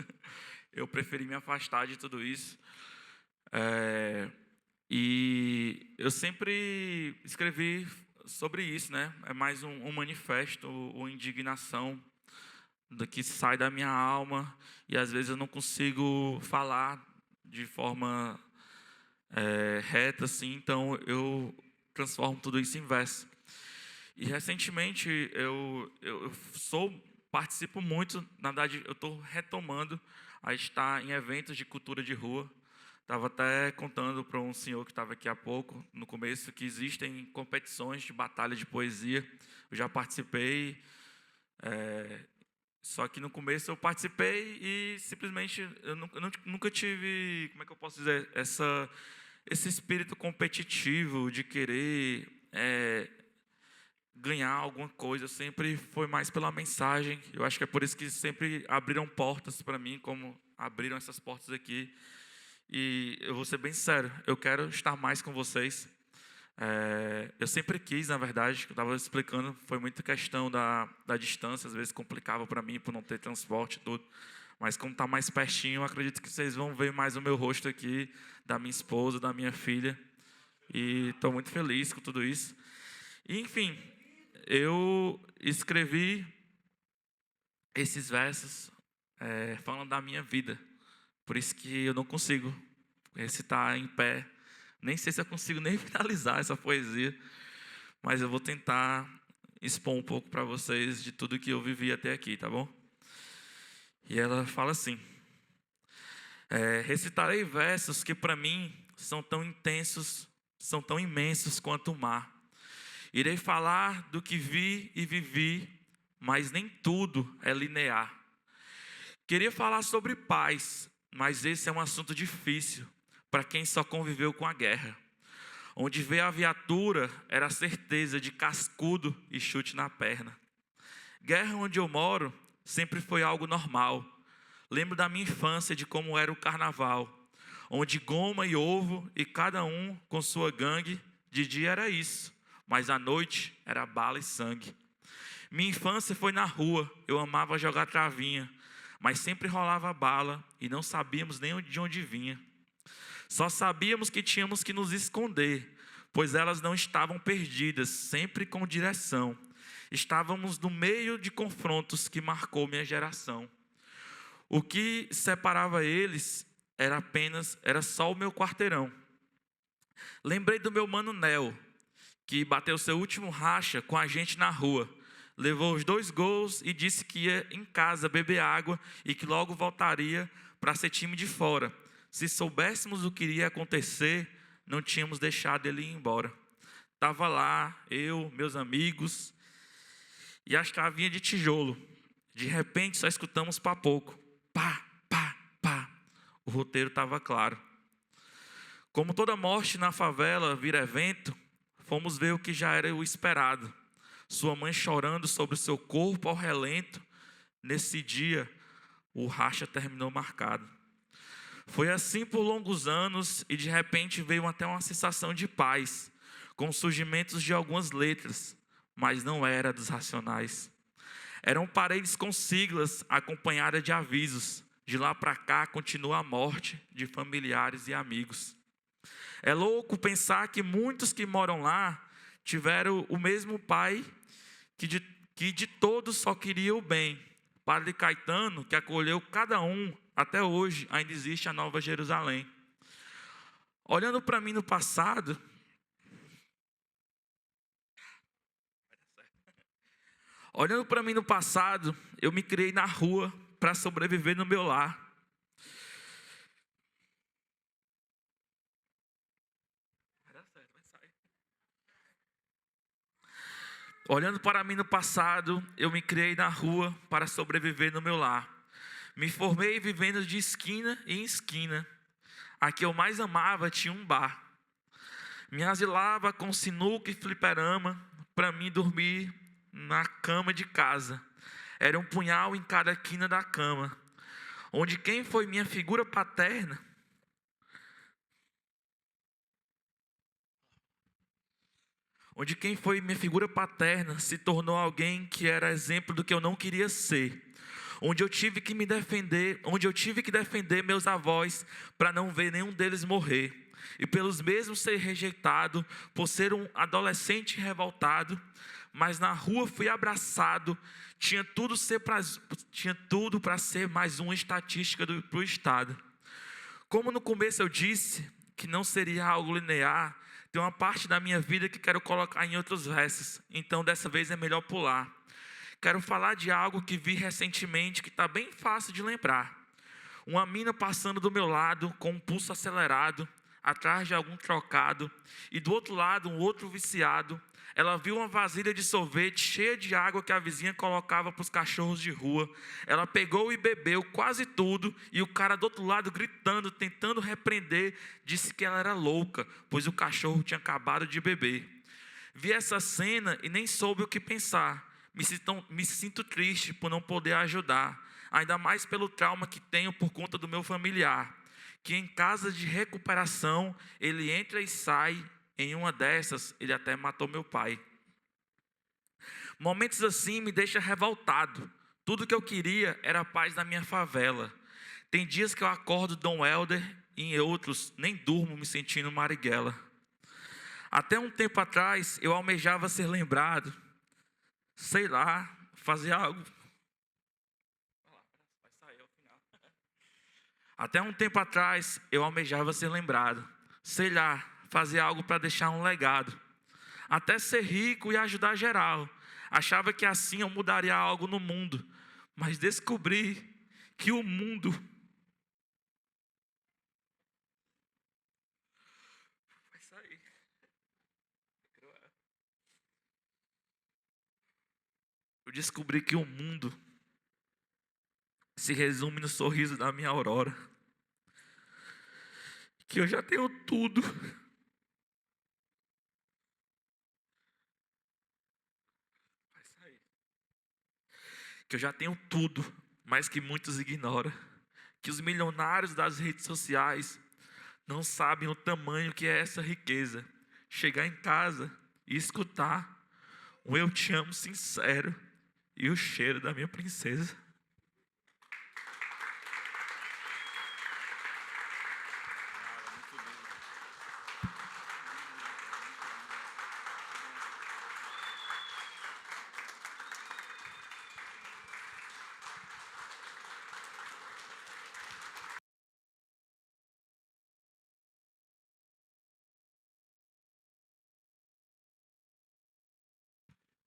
eu preferi me afastar de tudo isso. E eu sempre escrevi sobre isso, né? É mais um manifesto, uma indignação do que sai da minha alma, e às vezes eu não consigo falar de forma reta, assim, então eu transformo tudo isso em verso. E recentemente eu participo muito, na verdade eu estou retomando a estar em eventos de cultura de rua. Estava até contando para um senhor que estava aqui há pouco, no começo, que existem competições de batalha de poesia. Eu já participei, só que no começo eu participei e simplesmente eu nunca tive, como é que eu posso dizer, esse espírito competitivo de querer ganhar alguma coisa. Sempre foi mais pela mensagem. Eu acho que é por isso que sempre abriram portas para mim, como abriram essas portas aqui. E eu vou ser bem sincero, eu quero estar mais com vocês. Eu sempre quis, na verdade, que eu estava explicando, foi muita questão da distância, às vezes complicava para mim por não ter transporte e tudo. Mas como está mais pertinho, eu acredito que vocês vão ver mais o meu rosto aqui, da minha esposa, da minha filha. E estou muito feliz com tudo isso. E, enfim, eu escrevi esses versos falando da minha vida. Por isso que eu não consigo recitar em pé. Nem sei se eu consigo nem finalizar essa poesia. Mas eu vou tentar expor um pouco para vocês de tudo que eu vivi até aqui, tá bom? E ela fala assim: recitarei versos que para mim são tão intensos, são tão imensos quanto o mar. Irei falar do que vi e vivi, mas nem tudo é linear. Queria falar sobre paz, mas esse é um assunto difícil para quem só conviveu com a guerra. Onde veio a viatura era a certeza de cascudo e chute na perna. Guerra onde eu moro sempre foi algo normal. Lembro da minha infância de como era o carnaval, onde goma e ovo e cada um com sua gangue. De dia era isso, mas à noite era bala e sangue. Minha infância foi na rua, eu amava jogar travinha, mas sempre rolava bala e não sabíamos nem de onde vinha. Só sabíamos que tínhamos que nos esconder, pois elas não estavam perdidas, sempre com direção. Estávamos no meio de confrontos que marcou minha geração. O que separava eles era só o meu quarteirão. Lembrei do meu mano Nel, que bateu seu último racha com a gente na rua. Levou os 2 gols e disse que ia em casa beber água e que logo voltaria para ser time de fora. Se soubéssemos o que iria acontecer, não tínhamos deixado ele ir embora. Estava lá, eu, meus amigos, e a chavinha de tijolo. De repente, só escutamos papoco. Pá, pá, pá. O roteiro estava claro. Como toda morte na favela vira evento, fomos ver o que já era o esperado. Sua mãe chorando sobre o seu corpo ao relento. Nesse dia, o racha terminou marcado. Foi assim por longos anos e de repente veio até uma sensação de paz, com surgimentos de algumas letras, mas não era dos Racionais. Eram paredes com siglas acompanhadas de avisos. De lá para cá continua a morte de familiares e amigos. É louco pensar que muitos que moram lá tiveram o mesmo pai que de todos só queria o bem. Padre Caetano, que acolheu cada um, até hoje ainda existe a Nova Jerusalém. Olhando para mim no passado, eu me criei na rua para sobreviver no meu lar. Olhando para mim no passado, eu me criei na rua para sobreviver no meu lar. Me formei vivendo de esquina em esquina. A que eu mais amava tinha um bar. Me asilava com sinuca e fliperama para mim dormir na cama de casa. Era um punhal em cada quina da cama. Onde quem foi minha figura paterna se tornou alguém que era exemplo do que eu não queria ser. Onde eu tive que defender meus avós para não ver nenhum deles morrer. E pelos mesmos ser rejeitado, por ser um adolescente revoltado, mas na rua fui abraçado, tinha tudo para ser mais uma estatística para o Estado. Como no começo eu disse que não seria algo linear, tem uma parte da minha vida que quero colocar em outros versos, então dessa vez é melhor pular. Quero falar de algo que vi recentemente que está bem fácil de lembrar. Uma mina passando do meu lado com um pulso acelerado, atrás de algum trocado, e do outro lado um outro viciado. Ela viu uma vasilha de sorvete cheia de água que a vizinha colocava para os cachorros de rua. Ela pegou e bebeu quase tudo, e o cara do outro lado gritando, tentando repreender, disse que ela era louca, pois o cachorro tinha acabado de beber. Vi essa cena e nem soube o que pensar. Me sinto triste por não poder ajudar, ainda mais pelo trauma que tenho por conta do meu familiar, que em casa de recuperação ele entra e sai. Em uma dessas, ele até matou meu pai. Momentos assim me deixam revoltado. Tudo que eu queria era a paz na minha favela. Tem dias que eu acordo Dom Helder e em outros nem durmo me sentindo Marighella. Até um tempo atrás eu almejava ser lembrado. Sei lá, fazer algo. Até um tempo atrás eu almejava ser lembrado. Sei lá, fazer algo para deixar um legado. Até ser rico e ajudar geral. Achava que assim eu mudaria algo no mundo. Mas descobri que o mundo vai sair. Eu descobri que o mundo se resume no sorriso da minha Aurora. Que eu já tenho tudo. Vai sair. Que eu já tenho tudo, mas que muitos ignoram. Que os milionários das redes sociais não sabem o tamanho que é essa riqueza. Chegar em casa e escutar um eu te amo sincero e o cheiro da minha princesa.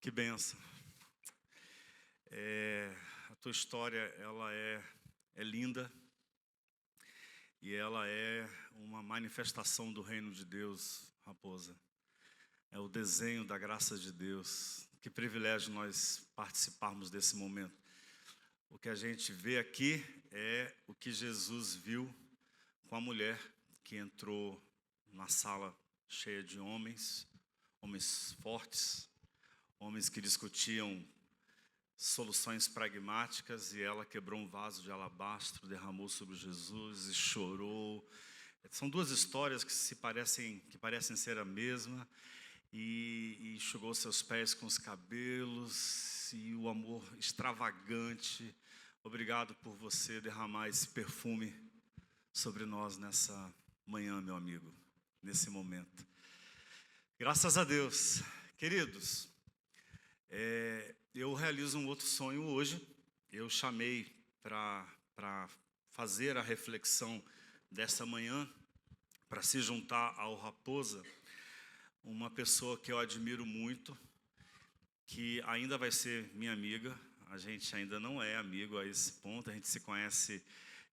Que bênção. A tua história, ela é linda e ela é uma manifestação do reino de Deus, Raposa. É o desenho da graça de Deus. Que privilégio nós participarmos desse momento. O que a gente vê aqui é o que Jesus viu com a mulher que entrou na sala cheia de homens fortes, homens que discutiam soluções pragmáticas, e ela quebrou um vaso de alabastro, derramou sobre Jesus e chorou. São duas histórias que parecem ser a mesma, e enxugou seus pés com os cabelos, e o amor extravagante. Obrigado por você derramar esse perfume sobre nós nessa manhã, meu amigo, nesse momento. Graças a Deus. Queridos, eu realizo um outro sonho hoje. Eu chamei para fazer a reflexão dessa manhã, para se juntar ao Raposa, uma pessoa que eu admiro muito, que ainda vai ser minha amiga. A gente ainda não é amigo a esse ponto, a gente se conhece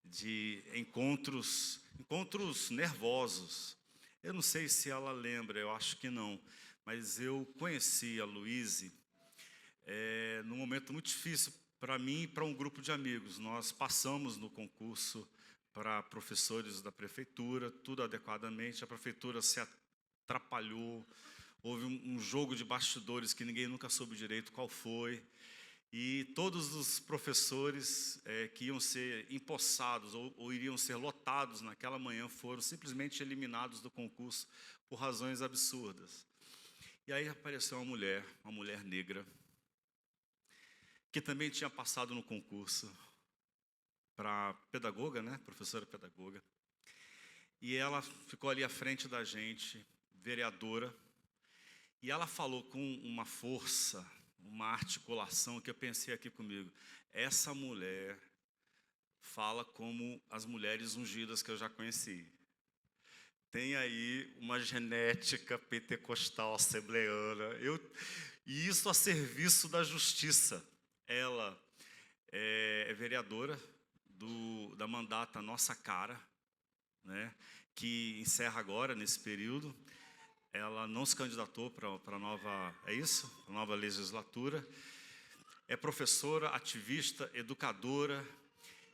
de encontros nervosos. Eu não sei se ela lembra, eu acho que não, mas eu conheci a Luíse num momento muito difícil para mim e para um grupo de amigos. Nós passamos no concurso para professores da prefeitura, tudo adequadamente. A prefeitura se atrapalhou, houve um jogo de bastidores que ninguém nunca soube direito qual foi, e todos os professores que iam ser empossados ou iriam ser lotados naquela manhã foram simplesmente eliminados do concurso por razões absurdas. E aí apareceu uma mulher negra, que também tinha passado no concurso para pedagoga, né? Professora pedagoga. E ela ficou ali à frente da gente, vereadora, e ela falou com uma força, uma articulação, que eu pensei aqui comigo: essa mulher fala como as mulheres ungidas que eu já conheci. Tem aí uma genética pentecostal assembleana, e isso a serviço da justiça. Ela é vereadora da mandata Nossa Cara, né, que encerra agora, nesse período. Ela não se candidatou para a nova, nova legislatura. É professora, ativista, educadora,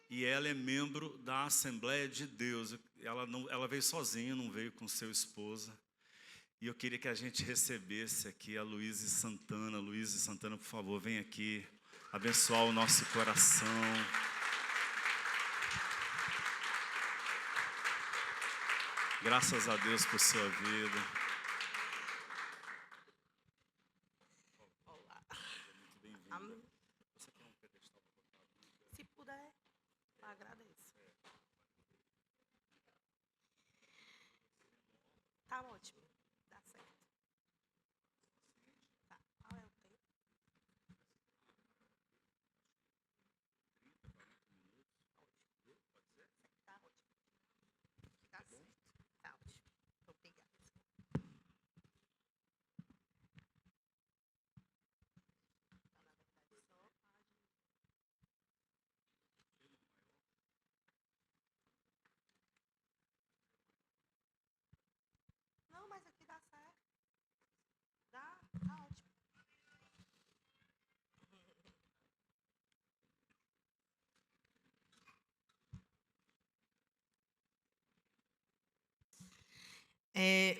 e ela é membro da Assembleia de Deus. Ela veio sozinha, não veio com seu esposo. E eu queria que a gente recebesse aqui a Luíse Santana. Luíse Santana, por favor, vem aqui abençoar o nosso coração. Graças a Deus por sua vida. Olá. Amém. Se puder, eu agradeço. Tá ótimo. Dá certo. Tá. Qual é o tempo? Tá ótimo. Tá certo. Tá ótimo. Obrigada.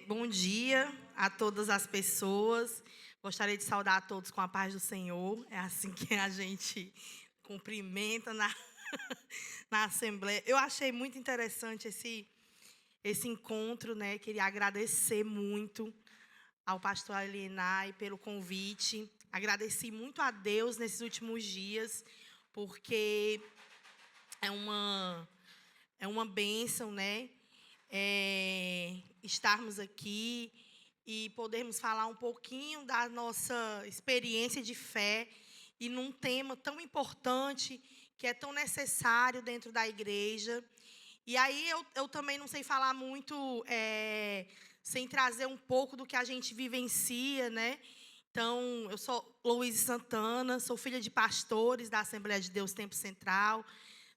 Bom dia a todas as pessoas. Gostaria de saudar a todos com a paz do Senhor. É assim que a gente cumprimenta na Assembleia. Eu achei muito interessante esse encontro, né? Queria agradecer muito ao pastor Elienay pelo convite. Agradeci muito a Deus nesses últimos dias, porque é uma bênção, né? Estarmos aqui e podermos falar um pouquinho da nossa experiência de fé e num tema tão importante, que é tão necessário dentro da igreja. E aí eu também não sei falar muito sem trazer um pouco do que a gente vivencia, né? Então, eu sou Luísa Santana, sou filha de pastores da Assembleia de Deus Tempo Central,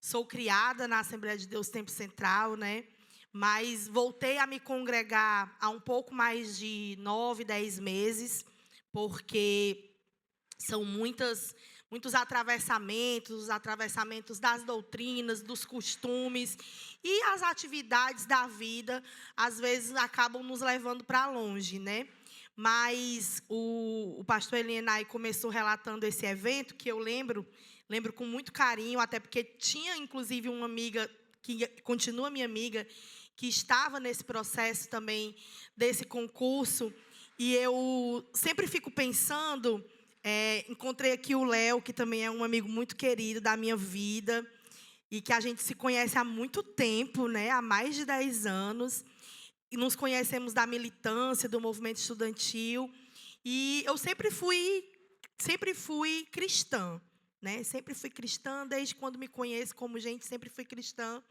sou criada na Assembleia de Deus Tempo Central, né? Mas voltei a me congregar há um pouco mais de 9, 10 meses, porque são muitos atravessamentos das doutrinas, dos costumes e as atividades da vida, às vezes, acabam nos levando para longe, né? Mas o pastor Elienay começou relatando esse evento, que eu lembro com muito carinho, até porque tinha, inclusive, uma amiga, que continua minha amiga, que estava nesse processo também, desse concurso, e eu sempre fico pensando, encontrei aqui o Léo, que também é um amigo muito querido da minha vida, e que a gente se conhece há muito tempo, né, há mais de 10 anos, e nos conhecemos da militância, do movimento estudantil, e eu sempre fui cristã, né? Sempre fui cristã, desde quando me conheço como gente, sempre fui cristã.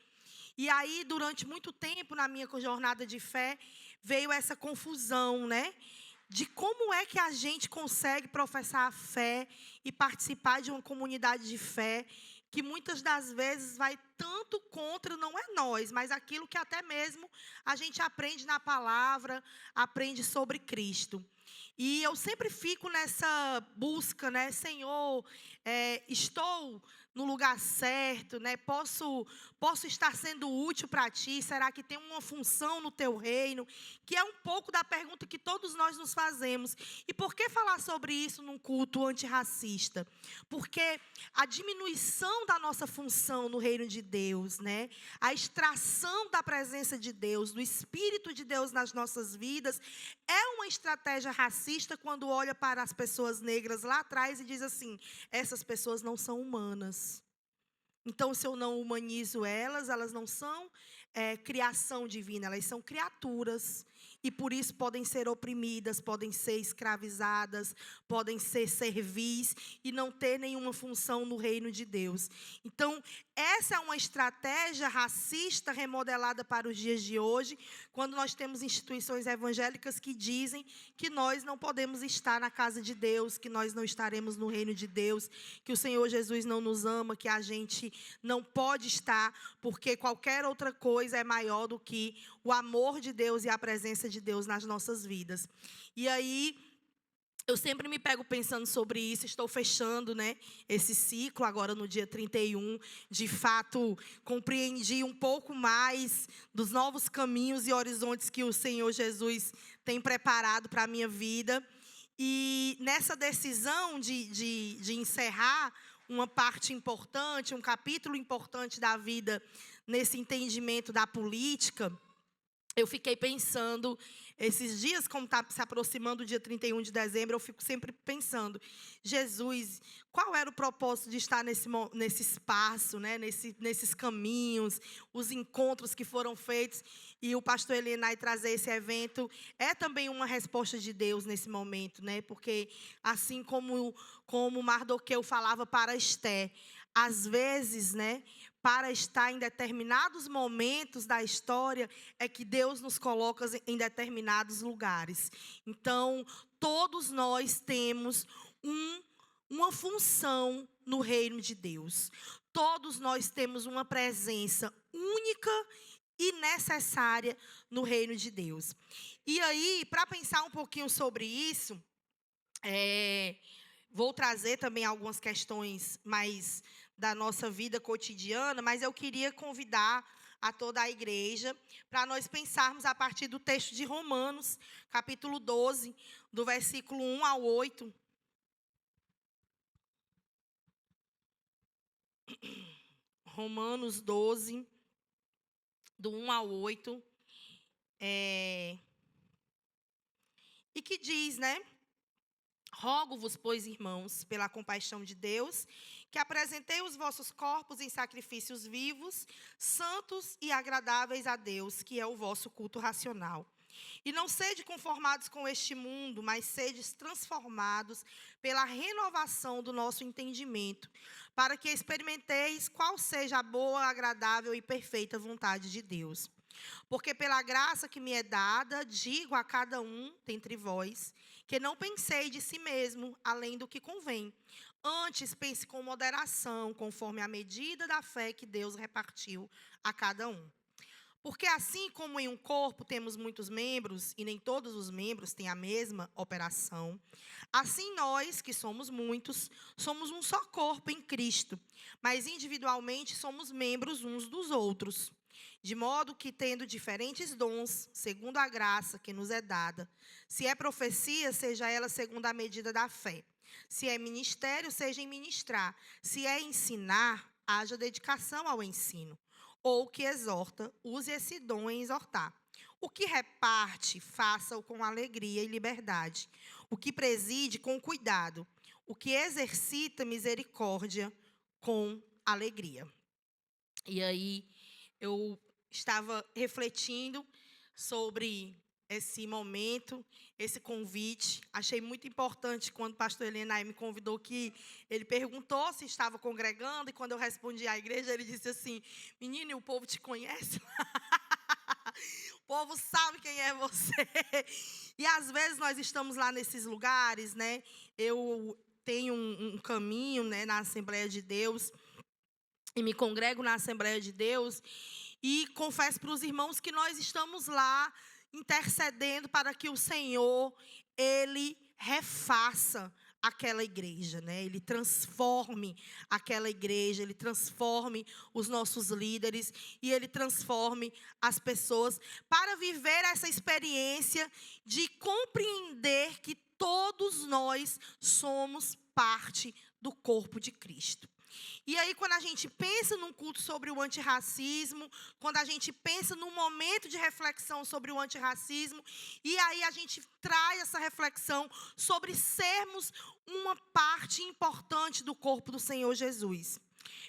E aí, durante muito tempo, na minha jornada de fé, veio essa confusão, né? De como é que a gente consegue professar a fé e participar de uma comunidade de fé que muitas das vezes vai tanto contra, não é nós, mas aquilo que até mesmo a gente aprende na palavra, aprende sobre Cristo. E eu sempre fico nessa busca, né? Senhor, estou no lugar certo, né? Posso estar sendo útil para Ti? Será que tem uma função no Teu reino? Que é um pouco da pergunta que todos nós nos fazemos. E por que falar sobre isso num culto antirracista? Porque a diminuição da nossa função no reino de Deus, né? A extração da presença de Deus, do Espírito de Deus nas nossas vidas, é uma estratégia racista quando olha para as pessoas negras lá atrás e diz assim: essas pessoas não são humanas. Então, se eu não humanizo elas não são criação divina, elas são criaturas. E por isso podem ser oprimidas, podem ser escravizadas, podem ser servis e não ter nenhuma função no reino de Deus. Então, essa é uma estratégia racista remodelada para os dias de hoje, quando nós temos instituições evangélicas que dizem que nós não podemos estar na casa de Deus, que nós não estaremos no reino de Deus, que o Senhor Jesus não nos ama, que a gente não pode estar, porque qualquer outra coisa é maior do que o amor de Deus e a presença de Deus nas nossas vidas. E aí, eu sempre me pego pensando sobre isso, estou fechando, né, esse ciclo agora no dia 31. De fato, compreendi um pouco mais dos novos caminhos e horizontes que o Senhor Jesus tem preparado para a minha vida. E nessa decisão de encerrar uma parte importante, um capítulo importante da vida, nesse entendimento da política, eu fiquei pensando, esses dias, como está se aproximando o dia 31 de dezembro, eu fico sempre pensando: Jesus, qual era o propósito de estar nesse espaço, né? nesses caminhos, os encontros que foram feitos, e o pastor Elienay trazer esse evento é também uma resposta de Deus nesse momento, né? Porque assim como Mardoqueu falava para Esté, às vezes, né, para estar em determinados momentos da história, é que Deus nos coloca em determinados lugares. Então, todos nós temos uma função no reino de Deus. Todos nós temos uma presença única e necessária no reino de Deus. E aí, para pensar um pouquinho sobre isso, Vou trazer também algumas questões mais da nossa vida cotidiana, mas eu queria convidar a toda a igreja para nós pensarmos a partir do texto de Romanos, capítulo 12, do versículo 1 ao 8. Romanos 12, do 1 ao 8. E que diz, né? Rogo-vos, pois, irmãos, pela compaixão de Deus, que apresentei os vossos corpos em sacrifícios vivos, santos e agradáveis a Deus, que é o vosso culto racional. E não sede conformados com este mundo, mas sedes transformados pela renovação do nosso entendimento, para que experimenteis qual seja a boa, agradável e perfeita vontade de Deus. Porque pela graça que me é dada, digo a cada um dentre vós, que não pensei de si mesmo, além do que convém. Antes, pense com moderação, conforme a medida da fé que Deus repartiu a cada um. Porque assim como em um corpo temos muitos membros, e nem todos os membros têm a mesma operação, assim nós, que somos muitos, somos um só corpo em Cristo, mas individualmente somos membros uns dos outros. De modo que, tendo diferentes dons, segundo a graça que nos é dada, se é profecia, seja ela segundo a medida da fé. Se é ministério, seja em ministrar. Se é ensinar, haja dedicação ao ensino. Ou que exorta, use esse dom em exortar. O que reparte, faça-o com alegria e liberdade. O que preside, com cuidado. O que exercita misericórdia, com alegria. E aí, eu estava refletindo sobre esse momento, esse convite. Achei muito importante quando o pastor Elenay me convidou, que ele perguntou se estava congregando, e quando eu respondi à igreja, ele disse assim: menino, o povo te conhece? O povo sabe quem é você. E às vezes nós estamos lá nesses lugares, né? Eu tenho um caminho, né, na Assembleia de Deus, e me congrego na Assembleia de Deus, e confesso para os irmãos que nós estamos lá intercedendo para que o Senhor, Ele refaça aquela igreja, né? Ele transforme aquela igreja, Ele transforme os nossos líderes e Ele transforme as pessoas para viver essa experiência de compreender que todos nós somos parte do corpo de Cristo. E aí, quando a gente pensa num culto sobre o antirracismo, quando a gente pensa num momento de reflexão sobre o antirracismo, e aí a gente traz essa reflexão sobre sermos uma parte importante do corpo do Senhor Jesus.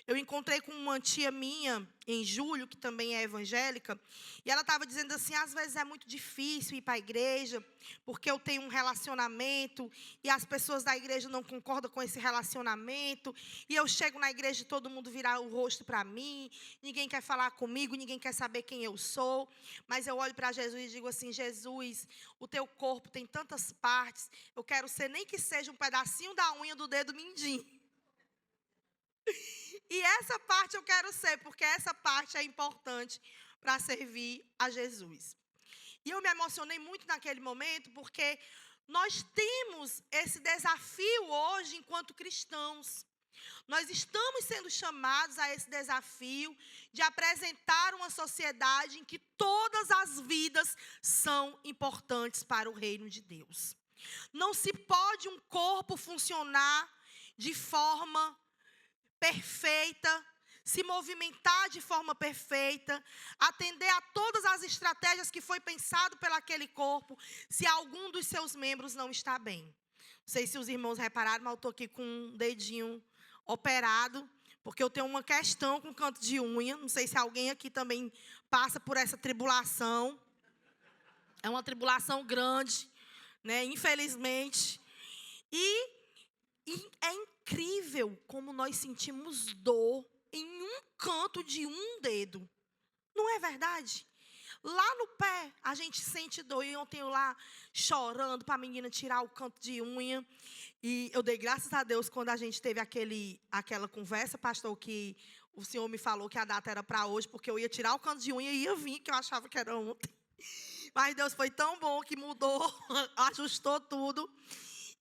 Eu encontrei com uma tia minha em julho, que também é evangélica, e ela estava dizendo assim: às vezes é muito difícil ir para a igreja, porque eu tenho um relacionamento, e as pessoas da igreja não concordam com esse relacionamento, e eu chego na igreja e todo mundo vira o rosto para mim, ninguém quer falar comigo, ninguém quer saber quem eu sou, mas eu olho para Jesus e digo assim: Jesus, o teu corpo tem tantas partes, eu quero ser nem que seja um pedacinho da unha do dedo mindinho. E essa parte eu quero ser, porque essa parte é importante para servir a Jesus. E eu me emocionei muito naquele momento, porque nós temos esse desafio hoje enquanto cristãos. Nós estamos sendo chamados a esse desafio de apresentar uma sociedade em que todas as vidas são importantes para o reino de Deus. Não se pode um corpo funcionar de forma perfeita, se movimentar de forma perfeita, atender a todas as estratégias que foi pensado pelaquele corpo, se algum dos seus membros não está bem. Não sei se os irmãos repararam, mas eu estou aqui com um dedinho operado, porque eu tenho uma questão com canto de unha. Não sei se alguém aqui também passa por essa tribulação. É uma tribulação grande, né? Infelizmente. E é incrível como nós sentimos dor em um canto de um dedo. Não é verdade? Lá no pé, a gente sente dor. E eu tenho lá chorando para a menina tirar o canto de unha. E eu dei graças a Deus quando a gente teve aquela conversa, pastor, que o senhor me falou que a data era para hoje, porque eu ia tirar o canto de unha e ia vir, que eu achava que era ontem. Mas Deus foi tão bom que mudou, ajustou tudo.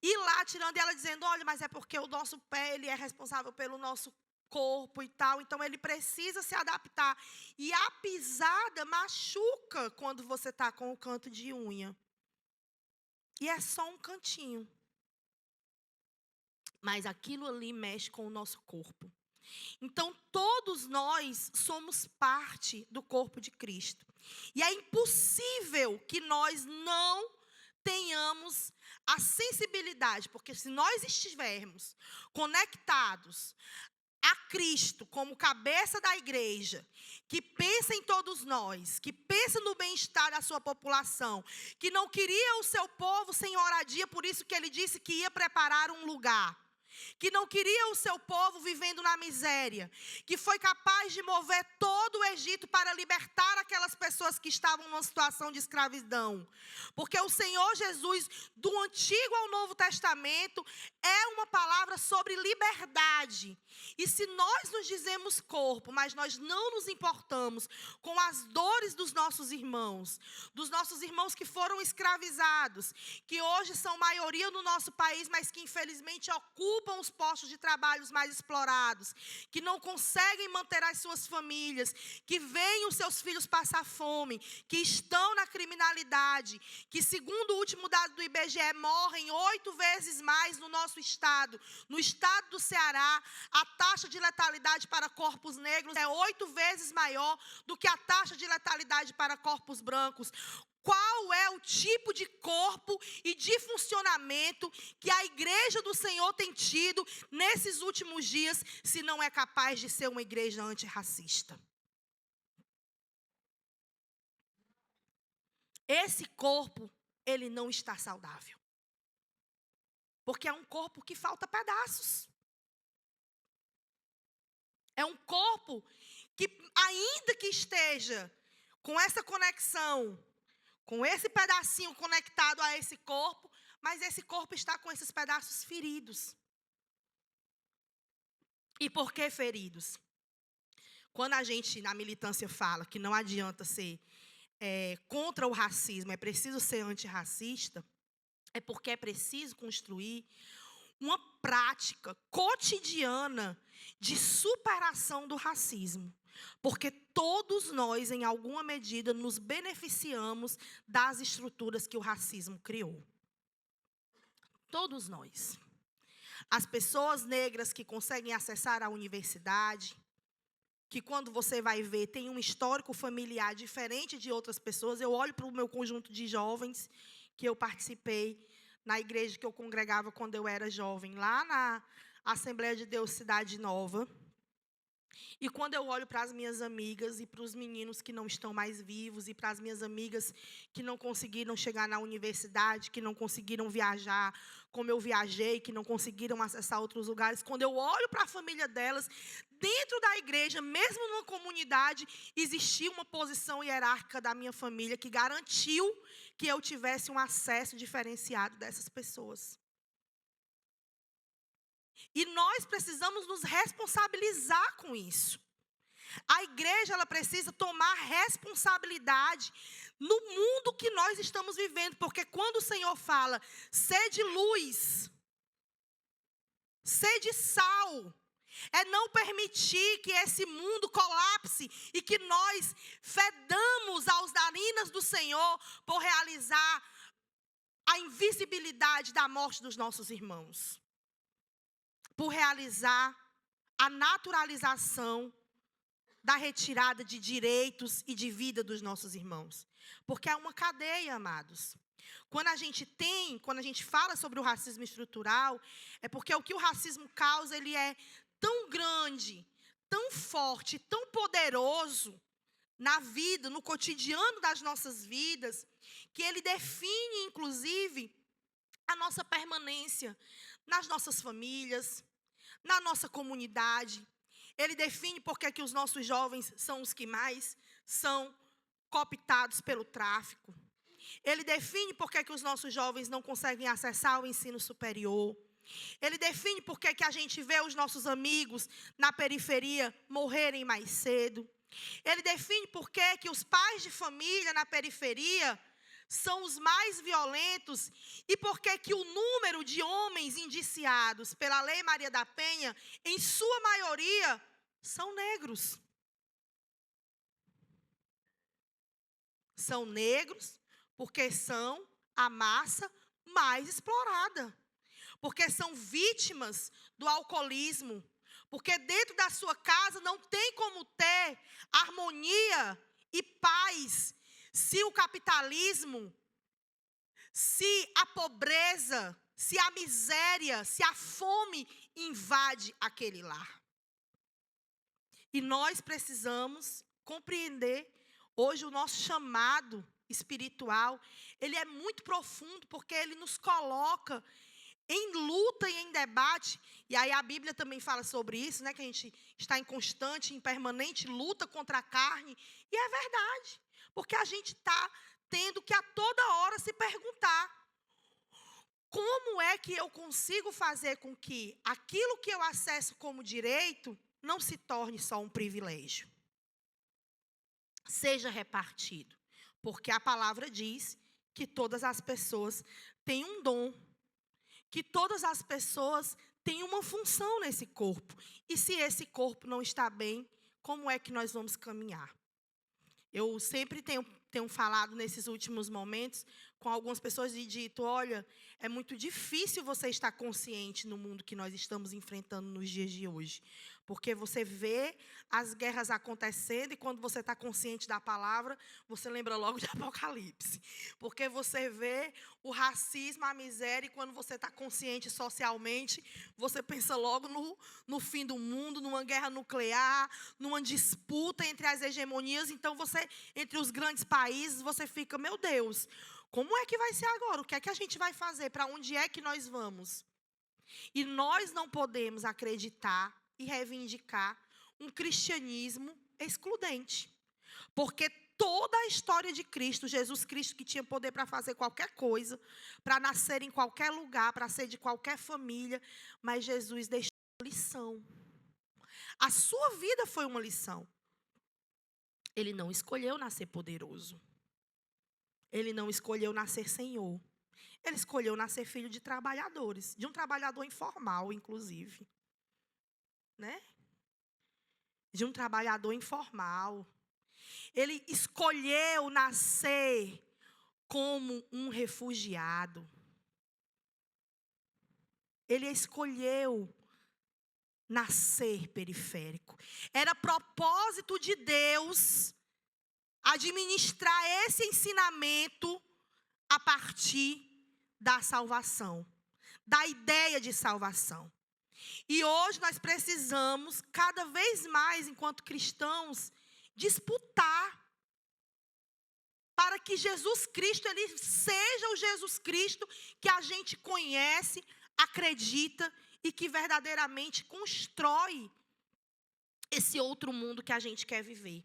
ir lá tirando, e ela dizendo, olha, mas é porque o nosso pé, ele é responsável pelo nosso corpo e tal, então ele precisa se adaptar. E a pisada machuca quando você está com o canto de unha. E é só um cantinho. Mas aquilo ali mexe com o nosso corpo. Então, todos nós somos parte do corpo de Cristo. E é impossível que nós não tenhamos a sensibilidade, porque se nós estivermos conectados a Cristo como cabeça da igreja, que pensa em todos nós, que pensa no bem-estar da sua população, que não queria o seu povo sem oradia, por isso que ele disse que ia preparar um lugar, que não queria o seu povo vivendo na miséria, que foi capaz de mover todo o Egito para libertar aquelas pessoas que estavam numa situação de escravidão. Porque o Senhor Jesus, do Antigo ao Novo Testamento, é uma palavra sobre liberdade. E se nós nos dizemos corpo, mas nós não nos importamos com as dores dos nossos irmãos que foram escravizados, que hoje são maioria no nosso país, mas que infelizmente ocupam os postos de trabalho mais explorados, que não conseguem manter as suas famílias, que veem os seus filhos passar fome, que estão na criminalidade, que segundo o último dado do IBGE, morrem 8 vezes mais no nosso estado. No estado do Ceará, a taxa de letalidade para corpos negros é 8 vezes maior do que a taxa de letalidade para corpos brancos. Qual é o tipo de corpo e de funcionamento que a igreja do Senhor tem tido nesses últimos dias, se não é capaz de ser uma igreja antirracista? Esse corpo, ele não está saudável. Porque é um corpo que falta pedaços. É um corpo que, ainda que esteja com essa conexão, com esse pedacinho conectado a esse corpo, mas esse corpo está com esses pedaços feridos. E por que feridos? Quando a gente, na militância, fala que não adianta ser contra o racismo, é preciso ser antirracista, é porque é preciso construir uma prática cotidiana de superação do racismo. Porque todos nós, em alguma medida, nos beneficiamos das estruturas que o racismo criou. Todos nós. As pessoas negras que conseguem acessar a universidade, que quando você vai ver, tem um histórico familiar diferente de outras pessoas. Eu olho para o meu conjunto de jovens que eu participei na igreja que eu congregava quando eu era jovem, lá na Assembleia de Deus Cidade Nova. E quando eu olho para as minhas amigas e para os meninos que não estão mais vivos e para as minhas amigas que não conseguiram chegar na universidade, que não conseguiram viajar como eu viajei, que não conseguiram acessar outros lugares, quando eu olho para a família delas, dentro da igreja, mesmo numa comunidade, existia uma posição hierárquica da minha família que garantiu que eu tivesse um acesso diferenciado dessas pessoas. E nós precisamos nos responsabilizar com isso. A igreja, ela precisa tomar responsabilidade no mundo que nós estamos vivendo. Porque quando o Senhor fala, sede luz, sede sal, é não permitir que esse mundo colapse e que nós fedamos aos narinas do Senhor por realizar a invisibilidade da morte dos nossos irmãos. Por realizar a naturalização da retirada de direitos e de vida dos nossos irmãos. Porque é uma cadeia, amados. Quando a gente fala sobre o racismo estrutural, é porque o que o racismo causa, ele é tão grande, tão forte, tão poderoso na vida, no cotidiano das nossas vidas, que ele define, inclusive, a nossa permanência nas nossas famílias, na nossa comunidade. Ele define por que os nossos jovens são os que mais são cooptados pelo tráfico. Ele define por que os nossos jovens não conseguem acessar o ensino superior. Ele define por que a gente vê os nossos amigos na periferia morrerem mais cedo. Ele define por que os pais de família na periferia são os mais violentos e por que que o número de homens indiciados pela Lei Maria da Penha, em sua maioria, são negros. São negros porque são a massa mais explorada. Porque são vítimas do alcoolismo. Porque dentro da sua casa não tem como ter harmonia e paz se o capitalismo, se a pobreza, se a miséria, se a fome invade aquele lar. E nós precisamos compreender, hoje o nosso chamado espiritual, ele é muito profundo, porque ele nos coloca em luta e em debate. E aí a Bíblia também fala sobre isso, né? Que a gente está em constante, em permanente luta contra a carne. E é verdade, porque a gente está tendo que a toda hora se perguntar: como é que eu consigo fazer com que aquilo que eu acesso como direito não se torne só um privilégio? Seja repartido. Porque a palavra diz que todas as pessoas têm um dom, que todas as pessoas têm uma função nesse corpo. E se esse corpo não está bem, como é que nós vamos caminhar? Eu sempre tenho falado nesses últimos momentos com algumas pessoas e dito: olha, é muito difícil você estar consciente no mundo que nós estamos enfrentando nos dias de hoje. Porque você vê as guerras acontecendo e quando você está consciente da palavra, você lembra logo de Apocalipse. Porque você vê o racismo, a miséria, e quando você está consciente socialmente, você pensa logo no fim do mundo, numa guerra nuclear, numa disputa entre as hegemonias. Então, entre os grandes países, você fica: meu Deus, como é que vai ser agora? O que é que a gente vai fazer? Para onde é que nós vamos? E nós não podemos acreditar e reivindicar um cristianismo excludente. Porque toda a história de Cristo, Jesus Cristo, que tinha poder para fazer qualquer coisa, para nascer em qualquer lugar, para ser de qualquer família, mas Jesus deixou uma lição. A sua vida foi uma lição. Ele não escolheu nascer poderoso. Ele não escolheu nascer senhor. Ele escolheu nascer filho de trabalhadores, de um trabalhador informal, inclusive. Né? De um trabalhador informal. Ele escolheu nascer como um refugiado. Ele escolheu nascer periférico. Era propósito de Deus administrar esse ensinamento a partir da salvação, da ideia de salvação. E hoje nós precisamos, cada vez mais, enquanto cristãos, disputar para que Jesus Cristo, ele seja o Jesus Cristo que a gente conhece, acredita e que verdadeiramente constrói esse outro mundo que a gente quer viver.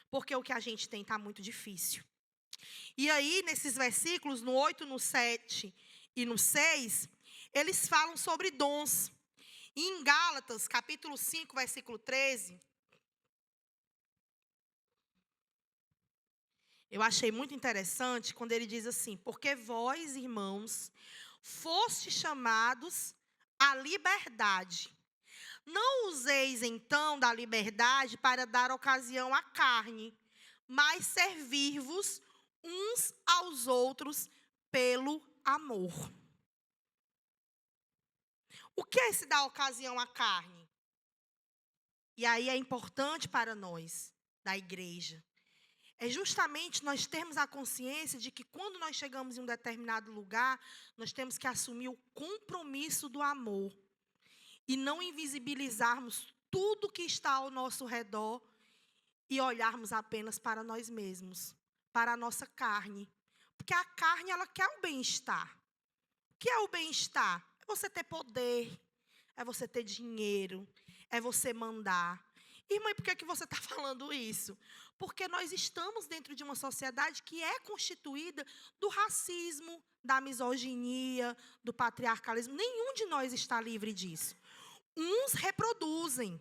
Porque o que a gente tem está muito difícil. E aí, nesses versículos, no 8, no 7 e no 6, eles falam sobre dons. E em Gálatas, capítulo 5, versículo 13, eu achei muito interessante quando ele diz assim: porque vós, irmãos, fostes chamados à liberdade. Não useis, então, da liberdade para dar ocasião à carne, mas servir-vos uns aos outros pelo amor. O que é esse dar ocasião à carne? E aí é importante para nós, da igreja, é justamente nós termos a consciência de que quando nós chegamos em um determinado lugar, nós temos que assumir o compromisso do amor e não invisibilizarmos tudo que está ao nosso redor e olharmos apenas para nós mesmos, para a nossa carne. Porque a carne, ela quer o bem-estar. O que é o bem-estar? É você ter poder, é você ter dinheiro, é você mandar. Irmã, e por que você está falando isso? Porque nós estamos dentro de uma sociedade que é constituída do racismo, da misoginia, do patriarcalismo. Nenhum de nós está livre disso. Uns reproduzem,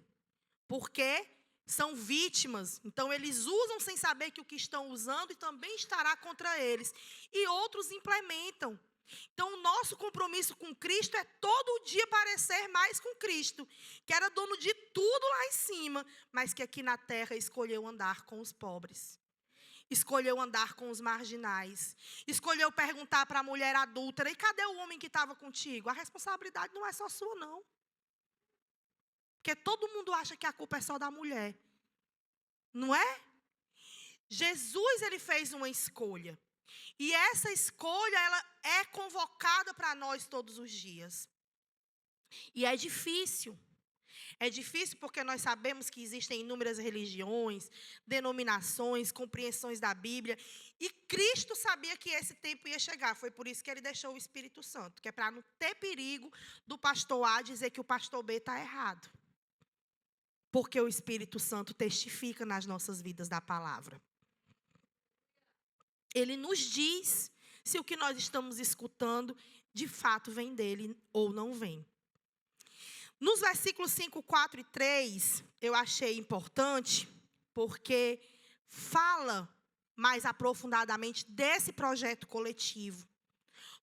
porque são vítimas. Então, eles usam sem saber que o que estão usando e também estará contra eles. E outros implementam. Então, o nosso compromisso com Cristo é todo dia parecer mais com Cristo, que era dono de tudo lá em cima, mas que aqui na terra escolheu andar com os pobres. Escolheu andar com os marginais. Escolheu perguntar para a mulher adúltera: e cadê o homem que estava contigo? A responsabilidade não é só sua, não. Porque todo mundo acha que a culpa é só da mulher. Não é? Jesus, ele fez uma escolha. E essa escolha, ela é convocada para nós todos os dias. E é difícil. É difícil porque nós sabemos que existem inúmeras religiões, denominações, compreensões da Bíblia. E Cristo sabia que esse tempo ia chegar. Foi por isso que ele deixou o Espírito Santo. Que é para não ter perigo do pastor A dizer que o pastor B está errado. Porque o Espírito Santo testifica nas nossas vidas da palavra. Ele nos diz se o que nós estamos escutando, de fato, vem dele ou não vem. Nos versículos 5, 4 e 3, eu achei importante, porque fala mais aprofundadamente desse projeto coletivo,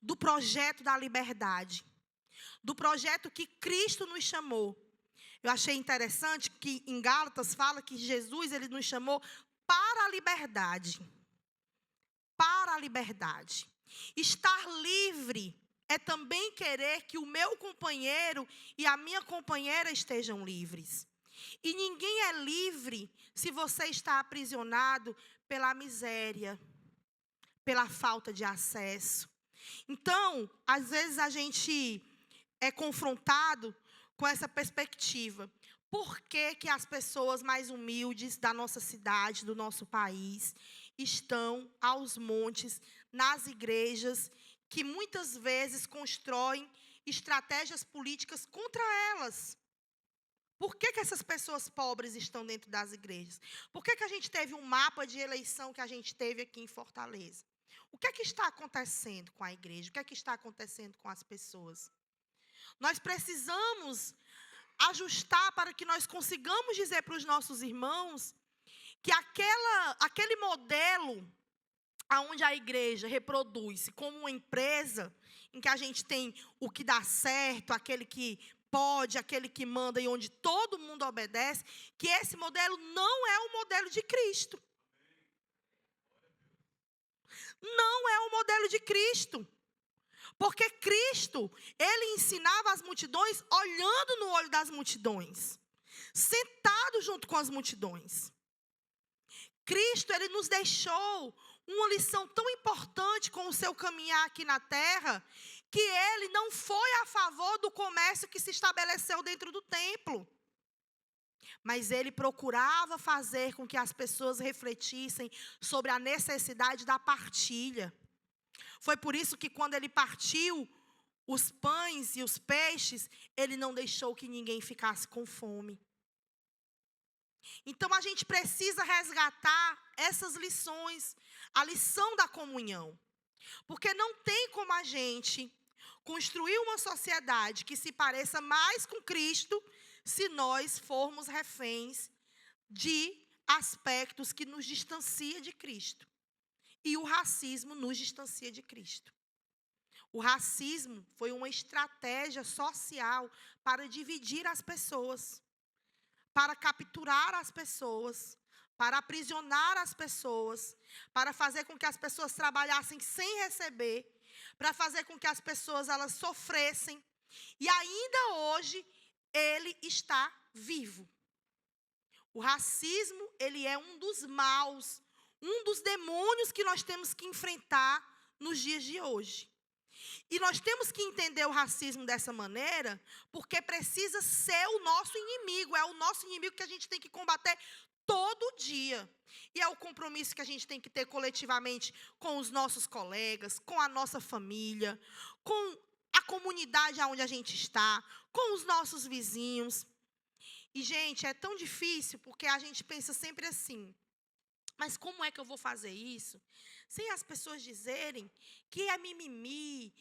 do projeto da liberdade, do projeto que Cristo nos chamou. Eu achei interessante que em Gálatas fala que Jesus, ele nos chamou para a liberdade. Para a liberdade. Estar livre é também querer que o meu companheiro e a minha companheira estejam livres. E ninguém é livre se você está aprisionado pela miséria, pela falta de acesso. Então, às vezes a gente é confrontado com essa perspectiva. Por que que as pessoas mais humildes da nossa cidade, do nosso país, estão aos montes, nas igrejas, que muitas vezes constroem estratégias políticas contra elas? Por que que essas pessoas pobres estão dentro das igrejas? Por que que a gente teve um mapa de eleição que a gente teve aqui em Fortaleza? O que é que está acontecendo com a igreja? O que é que está acontecendo com as pessoas? Nós precisamos ajustar para que nós consigamos dizer para os nossos irmãos que aquele modelo onde a igreja reproduz-se como uma empresa, em que a gente tem o que dá certo, aquele que pode, aquele que manda e onde todo mundo obedece, que esse modelo não é o modelo de Cristo. Não é o modelo de Cristo. Porque Cristo, ele ensinava as multidões olhando no olho das multidões, sentado junto com as multidões. Cristo, ele nos deixou uma lição tão importante com o seu caminhar aqui na terra, que ele não foi a favor do comércio que se estabeleceu dentro do templo. Mas ele procurava fazer com que as pessoas refletissem sobre a necessidade da partilha. Foi por isso que quando ele partiu os pães e os peixes, ele não deixou que ninguém ficasse com fome. Então a gente precisa resgatar essas lições, a lição da comunhão. Porque não tem como a gente construir uma sociedade que se pareça mais com Cristo se nós formos reféns de aspectos que nos distanciam de Cristo. E o racismo nos distancia de Cristo. O racismo foi uma estratégia social para dividir as pessoas, para capturar as pessoas, para aprisionar as pessoas, para fazer com que as pessoas trabalhassem sem receber, para fazer com que as pessoas elas sofressem. E ainda hoje ele está vivo. O racismo, ele é um dos maus, um dos demônios que nós temos que enfrentar nos dias de hoje. E nós temos que entender o racismo dessa maneira, porque precisa ser o nosso inimigo. É o nosso inimigo que a gente tem que combater todo dia. E é o compromisso que a gente tem que ter coletivamente com os nossos colegas, com a nossa família, com a comunidade onde a gente está, com os nossos vizinhos. E, gente, é tão difícil, porque a gente pensa sempre assim: mas como é que eu vou fazer isso sem as pessoas dizerem que é mimimi,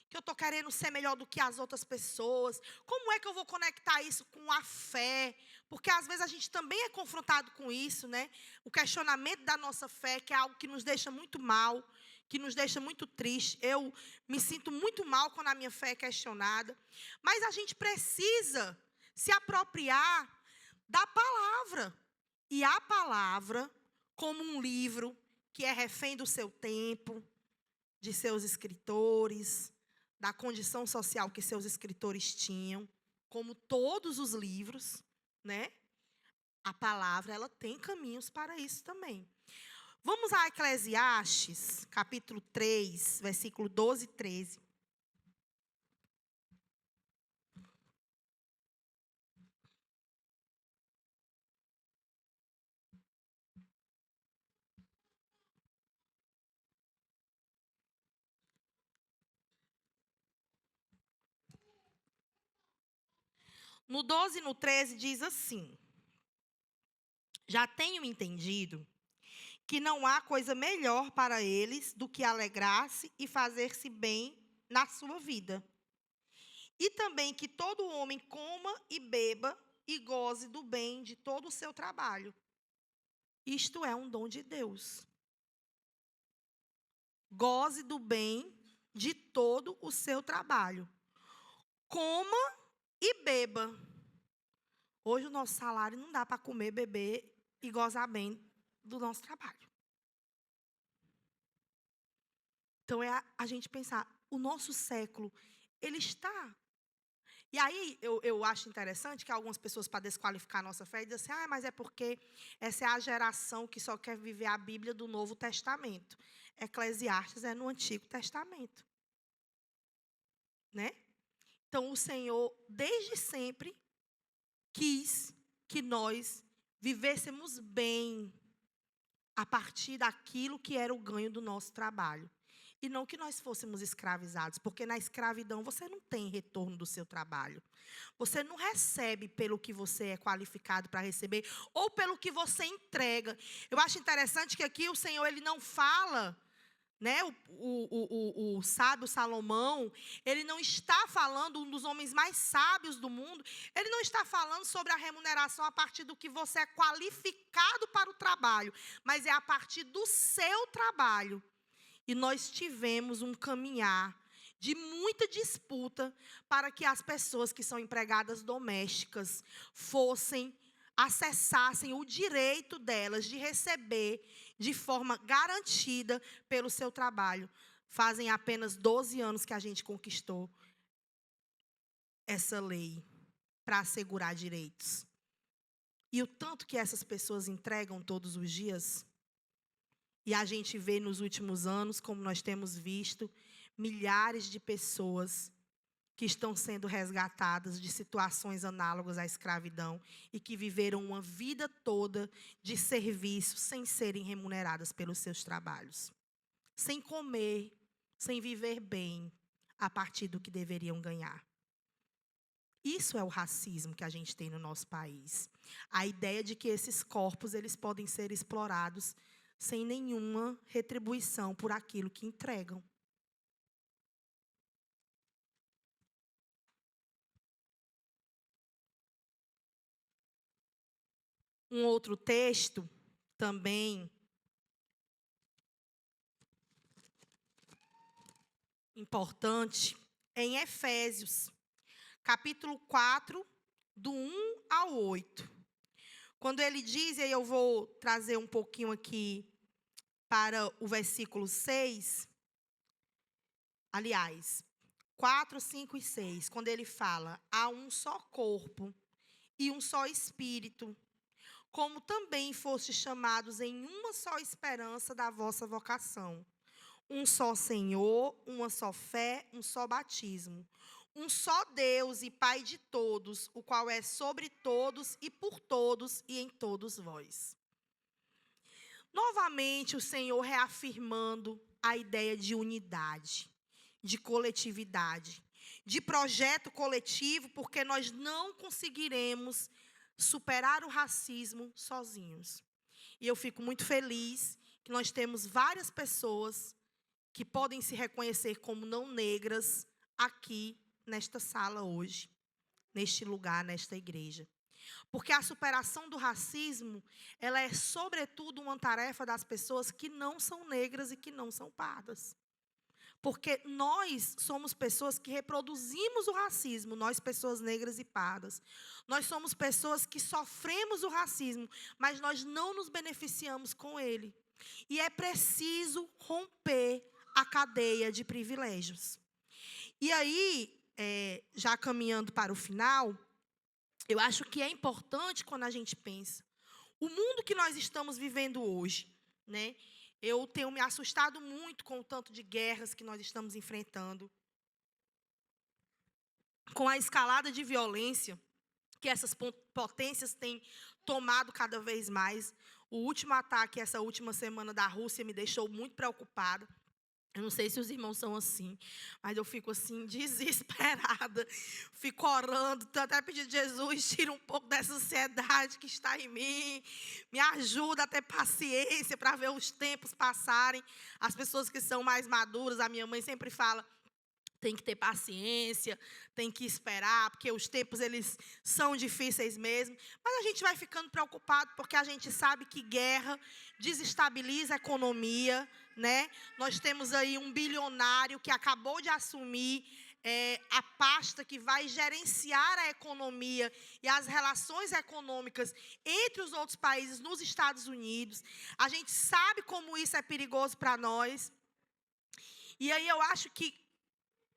que eu estou querendo ser melhor do que as outras pessoas? Como é que eu vou conectar isso com a fé? Porque às vezes a gente também é confrontado com isso, né? O questionamento da nossa fé, que é algo que nos deixa muito mal, que nos deixa muito triste. Eu me sinto muito mal quando a minha fé é questionada. Mas a gente precisa se apropriar da palavra. E a palavra, como um livro que é refém do seu tempo, de seus escritores, da condição social que seus escritores tinham, como todos os livros, né? A palavra, ela tem caminhos para isso também. Vamos a Eclesiastes, capítulo 3, versículo 12 e 13. No 12 e no 13 diz assim: já tenho entendido que não há coisa melhor para eles do que alegrar-se e fazer-se bem na sua vida. E também que todo homem coma e beba e goze do bem de todo o seu trabalho. Isto é um dom de Deus. Goze do bem de todo o seu trabalho. Coma e beba. Hoje o nosso salário não dá para comer, beber e gozar bem do nosso trabalho. Então é a gente pensar, o nosso século, ele está. E aí eu acho interessante que algumas pessoas, para desqualificar a nossa fé, dizem assim, mas é porque essa é a geração que só quer viver a Bíblia do Novo Testamento. Eclesiastes é no Antigo Testamento. Né? Então o Senhor, desde sempre, quis que nós vivêssemos bem a partir daquilo que era o ganho do nosso trabalho. E não que nós fôssemos escravizados, porque na escravidão você não tem retorno do seu trabalho. Você não recebe pelo que você é qualificado para receber, ou pelo que você entrega. Eu acho interessante que aqui o Senhor, ele não fala, né, o sábio Salomão, ele não está falando, um dos homens mais sábios do mundo, ele não está falando sobre a remuneração a partir do que você é qualificado para o trabalho, mas é a partir do seu trabalho. E nós tivemos um caminhar de muita disputa para que as pessoas que são empregadas domésticas acessassem o direito delas de receber de forma garantida pelo seu trabalho. Fazem apenas 12 anos que a gente conquistou essa lei para assegurar direitos. E o tanto que essas pessoas entregam todos os dias. E a gente vê nos últimos anos, como nós temos visto, milhares de pessoas que estão sendo resgatadas de situações análogas à escravidão e que viveram uma vida toda de serviço sem serem remuneradas pelos seus trabalhos. Sem comer, sem viver bem, a partir do que deveriam ganhar. Isso é o racismo que a gente tem no nosso país. A ideia de que esses corpos eles podem ser explorados sem nenhuma retribuição por aquilo que entregam. Um outro texto também importante é em Efésios, capítulo 4, do 1 ao 8. Quando ele diz, e aí eu vou trazer um pouquinho aqui para o versículo 6, aliás, 4, 5 e 6, quando ele fala, há um só corpo e um só espírito, como também fostes chamados em uma só esperança da vossa vocação. Um só Senhor, uma só fé, um só batismo. Um só Deus e Pai de todos, o qual é sobre todos e por todos e em todos vós. Novamente, o Senhor reafirmando a ideia de unidade, de coletividade, de projeto coletivo, porque nós não conseguiremos superar o racismo sozinhos. E eu fico muito feliz que nós temos várias pessoas que podem se reconhecer como não negras aqui nesta sala hoje, neste lugar, nesta igreja. Porque a superação do racismo, ela é sobretudo uma tarefa das pessoas que não são negras e que não são pardas. Porque nós somos pessoas que reproduzimos o racismo, nós pessoas negras e pardas. Nós somos pessoas que sofremos o racismo, mas nós não nos beneficiamos com ele. E é preciso romper a cadeia de privilégios. E aí, já caminhando para o final, eu acho que é importante quando a gente pensa. O mundo que nós estamos vivendo hoje, né? Eu tenho me assustado muito com o tanto de guerras que nós estamos enfrentando, com a escalada de violência que essas potências têm tomado cada vez mais. O último ataque, essa última semana da Rússia, me deixou muito preocupada. Eu não sei se os irmãos são assim, mas eu fico assim, desesperada. Fico orando, até pedindo, Jesus, tira um pouco dessa ansiedade que está em mim. Me ajuda a ter paciência para ver os tempos passarem. As pessoas que são mais maduras, a minha mãe sempre fala, tem que ter paciência, tem que esperar, porque os tempos, eles são difíceis mesmo. Mas a gente vai ficando preocupado, porque a gente sabe que guerra desestabiliza a economia, né? Nós temos aí um bilionário que acabou de assumir a pasta que vai gerenciar a economia e as relações econômicas entre os outros países nos Estados Unidos. A gente sabe como isso é perigoso para nós. E aí eu acho que,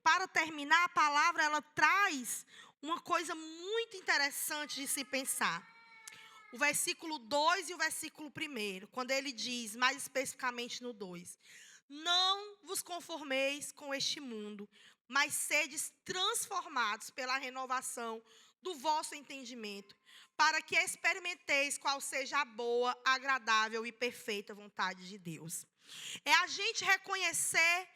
para terminar, a palavra ela traz uma coisa muito interessante de se pensar. O versículo 2 e o versículo 1, quando ele diz, mais especificamente no 2, não vos conformeis com este mundo, mas sedes transformados pela renovação do vosso entendimento, para que experimenteis qual seja a boa, agradável e perfeita vontade de Deus. É a gente reconhecer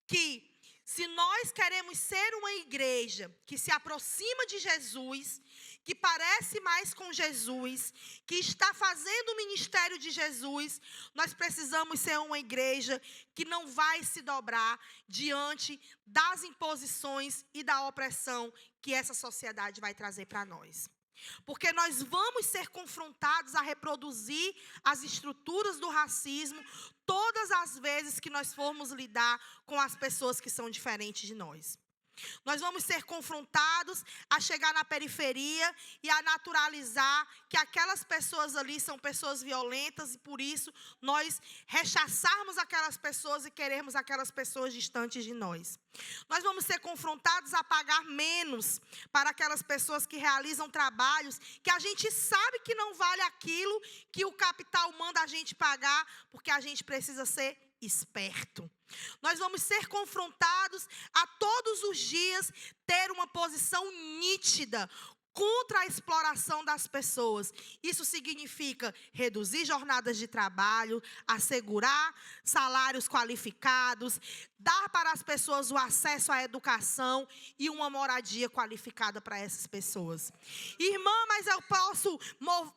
que, se nós queremos ser uma igreja que se aproxima de Jesus, que parece mais com Jesus, que está fazendo o ministério de Jesus, nós precisamos ser uma igreja que não vai se dobrar diante das imposições e da opressão que essa sociedade vai trazer para nós. Porque nós vamos ser confrontados a reproduzir as estruturas do racismo todas as vezes que nós formos lidar com as pessoas que são diferentes de nós. Nós vamos ser confrontados a chegar na periferia e a naturalizar que aquelas pessoas ali são pessoas violentas e, por isso, nós rechaçarmos aquelas pessoas e querermos aquelas pessoas distantes de nós. Nós vamos ser confrontados a pagar menos para aquelas pessoas que realizam trabalhos que a gente sabe que não vale aquilo que o capital manda a gente pagar, porque a gente precisa ser esperto. Nós vamos ser confrontados a todos os dias ter uma posição nítida contra a exploração das pessoas. Isso significa reduzir jornadas de trabalho, assegurar salários qualificados, dar para as pessoas o acesso à educação e uma moradia qualificada para essas pessoas. Irmã, mas eu posso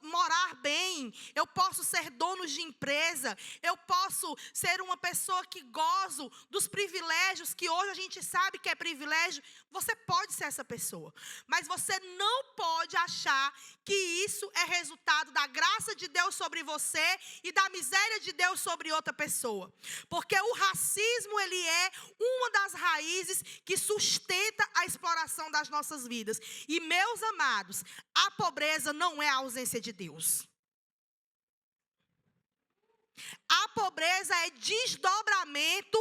morar bem, eu posso ser dono de empresa, eu posso ser uma pessoa que gozo dos privilégios que hoje a gente sabe que é privilégio. Você pode ser essa pessoa, mas você não pode achar que isso é resultado da graça de Deus sobre você e da miséria de Deus sobre outra pessoa. Porque o racismo, ele é uma das raízes que sustenta a exploração das nossas vidas. E, meus amados, a pobreza não é a ausência de Deus. A pobreza é desdobramento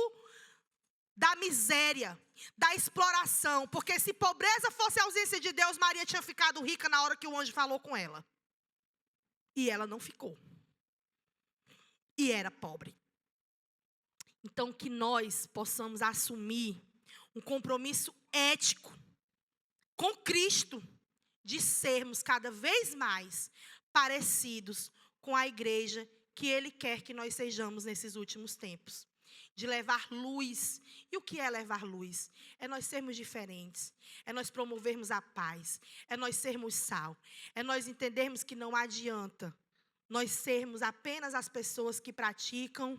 da miséria, da exploração. Porque se pobreza fosse a ausência de Deus, Maria tinha ficado rica na hora que o anjo falou com ela. E ela não ficou. E era pobre. Então, que nós possamos assumir um compromisso ético com Cristo, de sermos cada vez mais parecidos com a igreja que Ele quer que nós sejamos nesses últimos tempos. De levar luz. E o que é levar luz? É nós sermos diferentes. É nós promovermos a paz. É nós sermos sal. É nós entendermos que não adianta nós sermos apenas as pessoas que praticam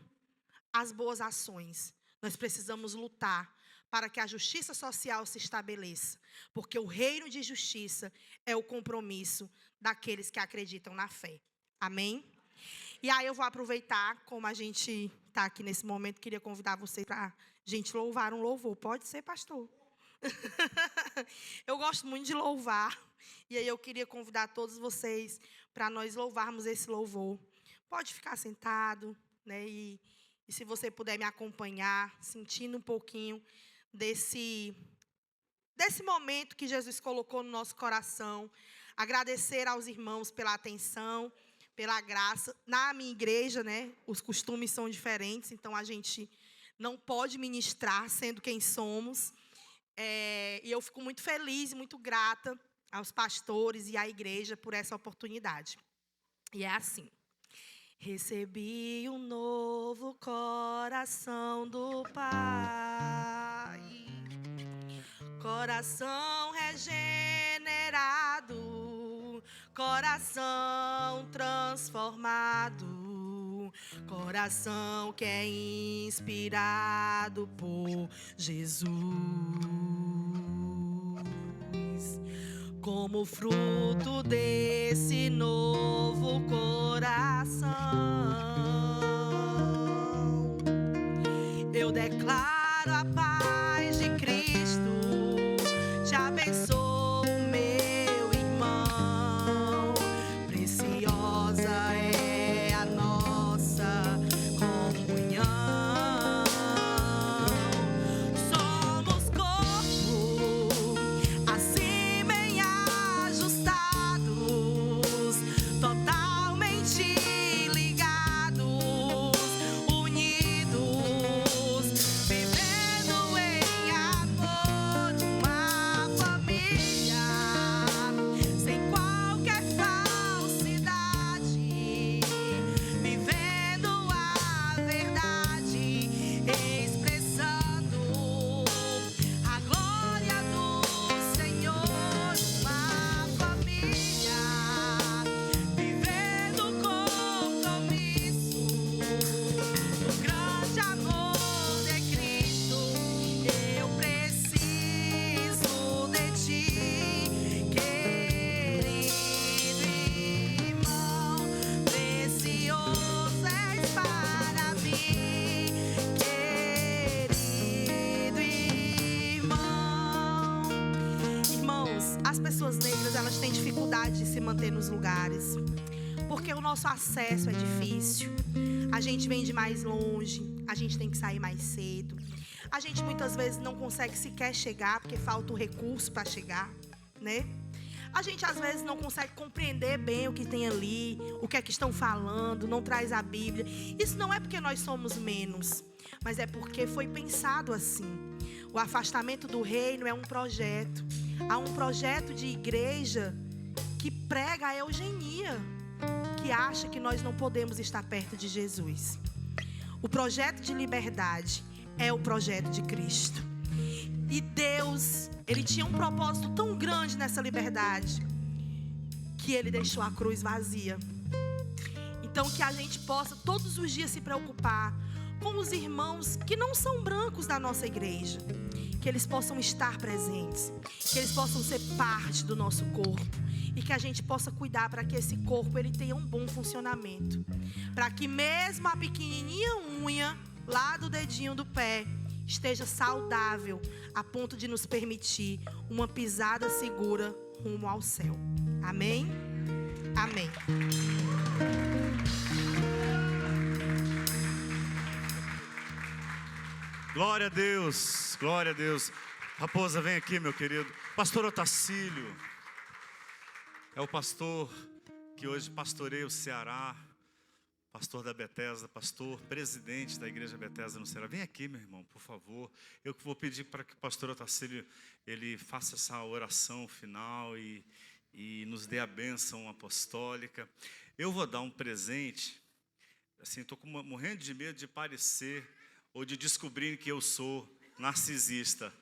as boas ações. Nós precisamos lutar para que a justiça social se estabeleça, porque o reino de justiça é o compromisso daqueles que acreditam na fé. Amém? E aí eu vou aproveitar, como a gente está aqui nesse momento, queria convidar vocês para a gente louvar um louvor. Pode ser, pastor? Eu gosto muito de louvar, e aí eu queria convidar todos vocês para nós louvarmos esse louvor. Pode ficar sentado, né? E se você puder me acompanhar, sentindo um pouquinho desse momento que Jesus colocou no nosso coração. Agradecer aos irmãos pela atenção, pela graça. Na minha igreja, né, os costumes são diferentes, então a gente não pode ministrar sendo quem somos. E eu fico muito feliz e muito grata aos pastores e à igreja por essa oportunidade. E é assim. Recebi um novo coração do Pai, coração regenerado, coração transformado, coração que é inspirado por Jesus. Como fruto desse novo coração, eu declaro a paz de Cristo, te abençoo, meu irmão. Preciosa é a nossa comunhão. Somos corpo, assim bem ajustados, totalmente ligados, unidos, vivendo em amor, uma família, sem qualquer falsidade, vivendo a verdade, expressando a glória do Senhor, uma família, vivendo o compromisso do grande amor de Cristo. Eu preciso de ti, querido irmão, precioso és para mim, querido irmão. Irmãos, as pessoas negras, elas têm dificuldade de se manter nos lugares, porque o nosso acesso é difícil. A gente vem de mais longe, a gente tem que sair mais cedo. A gente muitas vezes não consegue sequer chegar, porque falta o recurso para chegar, né? A gente às vezes não consegue compreender bem o que tem ali, o que é que estão falando, não traz a Bíblia. Isso não é porque nós somos menos, mas é porque foi pensado assim. O afastamento do reino é um projeto. Há um projeto de igreja que prega a eugenia, que acha que nós não podemos estar perto de Jesus. O projeto de liberdade é o projeto de Cristo. E Deus, Ele tinha um propósito tão grande nessa liberdade, que Ele deixou a cruz vazia. Então que a gente possa todos os dias se preocupar com os irmãos que não são brancos da nossa igreja, que eles possam estar presentes, que eles possam ser parte do nosso corpo, e que a gente possa cuidar para que esse corpo ele tenha um bom funcionamento, para que mesmo a pequenininha unha lá do dedinho do pé esteja saudável, a ponto de nos permitir uma pisada segura rumo ao céu. Amém? Amém. Glória a Deus, glória a Deus. Raposa, vem aqui, meu querido. Pastor Otacílio é o pastor que hoje pastoreia o Ceará, pastor da Bethesda, pastor presidente da igreja Bethesda no Ceará. Vem aqui, meu irmão, por favor. Eu vou pedir para que o pastor Otacílio ele faça essa oração final e nos dê a bênção apostólica. Eu vou dar um presente. Assim, estou morrendo de medo de parecer ou de descobrir que eu sou narcisista.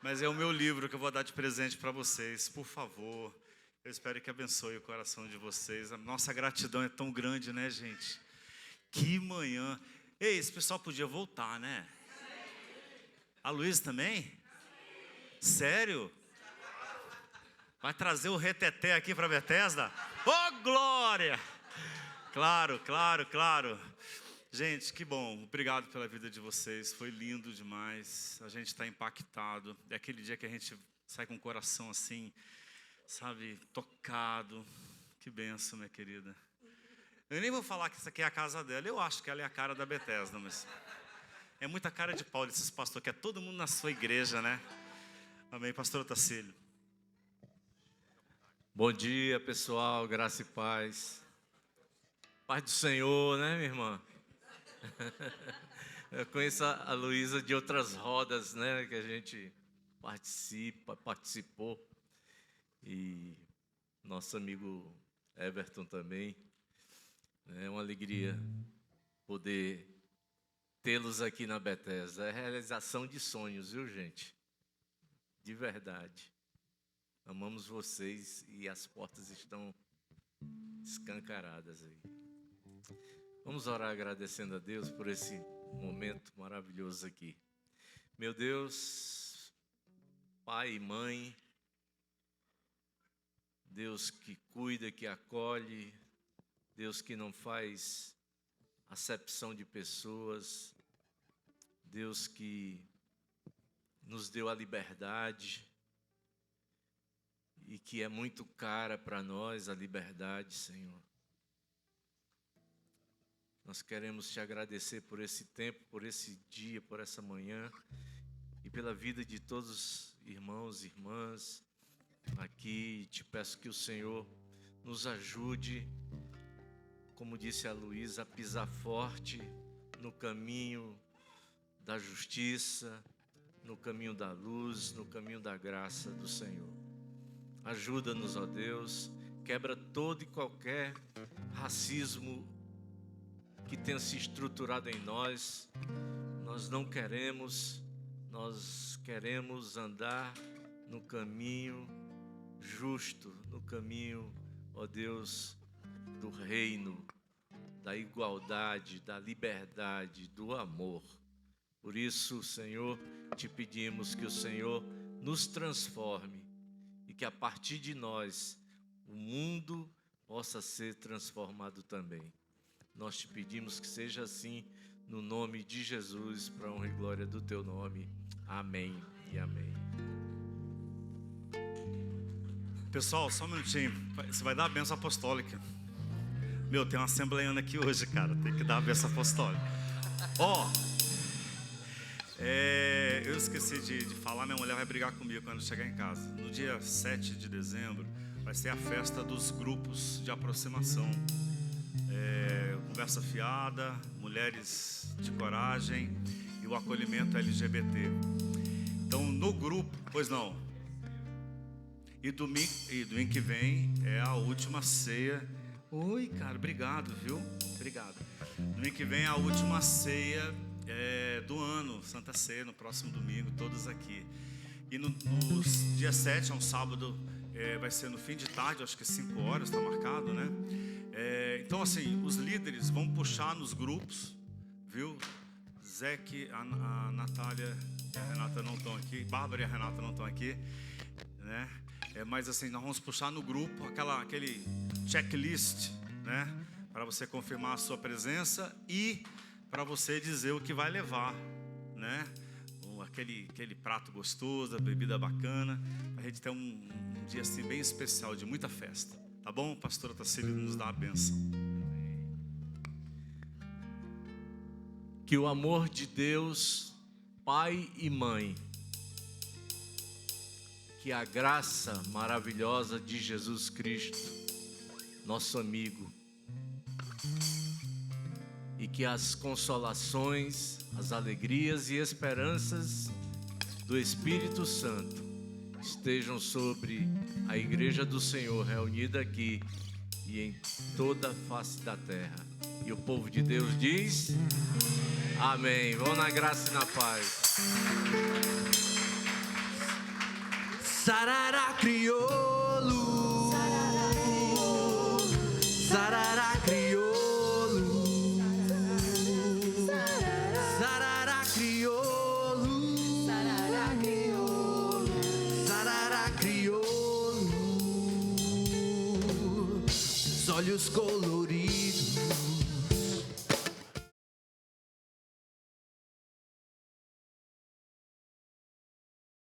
Mas é o meu livro que eu vou dar de presente para vocês. Por favor, eu espero que abençoe o coração de vocês. A nossa gratidão é tão grande, né, gente? Que manhã. Ei, esse pessoal podia voltar, né? A Luísa também? Sério? Vai trazer o reteté aqui para Bethesda? Ô, glória! Claro, claro, claro. Gente, que bom. Obrigado pela vida de vocês. Foi lindo demais. A gente está impactado. É aquele dia que a gente sai com o coração assim, sabe, tocado. Que bênção, minha querida. Eu nem vou falar que isso aqui é a casa dela. Eu acho que ela é a cara da Bethesda, mas é muita cara de pau desses pastores, que é todo mundo na sua igreja, né? Amém, pastor Otacílio. Bom dia, pessoal, graça e paz. Paz do Senhor, né, minha irmã? Eu conheço a Luísa de outras rodas, né, que a gente participou. E nosso amigo Everton também. É uma alegria poder tê-los aqui na Bethesda. É realização de sonhos, viu, gente? De verdade. Amamos vocês e as portas estão escancaradas aí. Vamos orar agradecendo a Deus por esse momento maravilhoso aqui. Meu Deus, Pai e Mãe, Deus que cuida, que acolhe, Deus que não faz acepção de pessoas, Deus que nos deu a liberdade e que é muito cara para nós a liberdade, Senhor. Nós queremos te agradecer por esse tempo, por esse dia, por essa manhã e pela vida de todos os irmãos e irmãs aqui. Te peço que o Senhor nos ajude, como disse a Luísa, a pisar forte no caminho da justiça, no caminho da luz, no caminho da graça do Senhor. Ajuda-nos, ó Deus, quebra todo e qualquer racismo que tenha se estruturado em nós. Nós não queremos, nós queremos andar no caminho justo, no caminho, ó Deus, do reino, da igualdade, da liberdade, do amor. Por isso, Senhor, te pedimos que o Senhor nos transforme e que a partir de nós o mundo possa ser transformado também. Nós te pedimos que seja assim, no nome de Jesus, para a honra e glória do teu nome. Amém e amém. Pessoal, só um minutinho. Você vai dar a bênção apostólica. Meu, tem uma assembleiana aqui hoje, cara. Tem que dar a bênção apostólica. Ó, eu esqueci de falar. Minha mulher vai brigar comigo quando chegar em casa. No dia 7 de dezembro vai ser a festa dos grupos de aproximação. Conversa fiada, mulheres de coragem e o acolhimento LGBT. Então, no grupo, pois não. E domingo que vem é a última ceia. Oi, cara, obrigado, viu? Obrigado. Domingo que vem é a última ceia do ano, Santa Ceia, no próximo domingo, todos aqui. E no dia 7, é um sábado, vai ser no fim de tarde, acho que 5 horas, está marcado, né? Então, assim, os líderes vão puxar nos grupos, viu? Zeque, a Natália e a Renata não estão aqui, Bárbara e a Renata não estão aqui, né? Mas assim, nós vamos puxar no grupo aquele checklist, né? Para você confirmar a sua presença e para você dizer o que vai levar, né? Aquele prato gostoso, a bebida bacana, para a gente ter um dia assim bem especial, de muita festa. Tá bom? Pastor Otacílio nos dá a bênção. Que o amor de Deus, Pai e Mãe, que a graça maravilhosa de Jesus Cristo, nosso amigo, e que as consolações, as alegrias e esperanças do Espírito Santo estejam sobre a Igreja do Senhor reunida aqui e em toda a face da terra. E o povo de Deus diz: amém. Vão na graça e na paz. Sarará crioulo, sarará crioulo, sarará crioulo, nos colocou.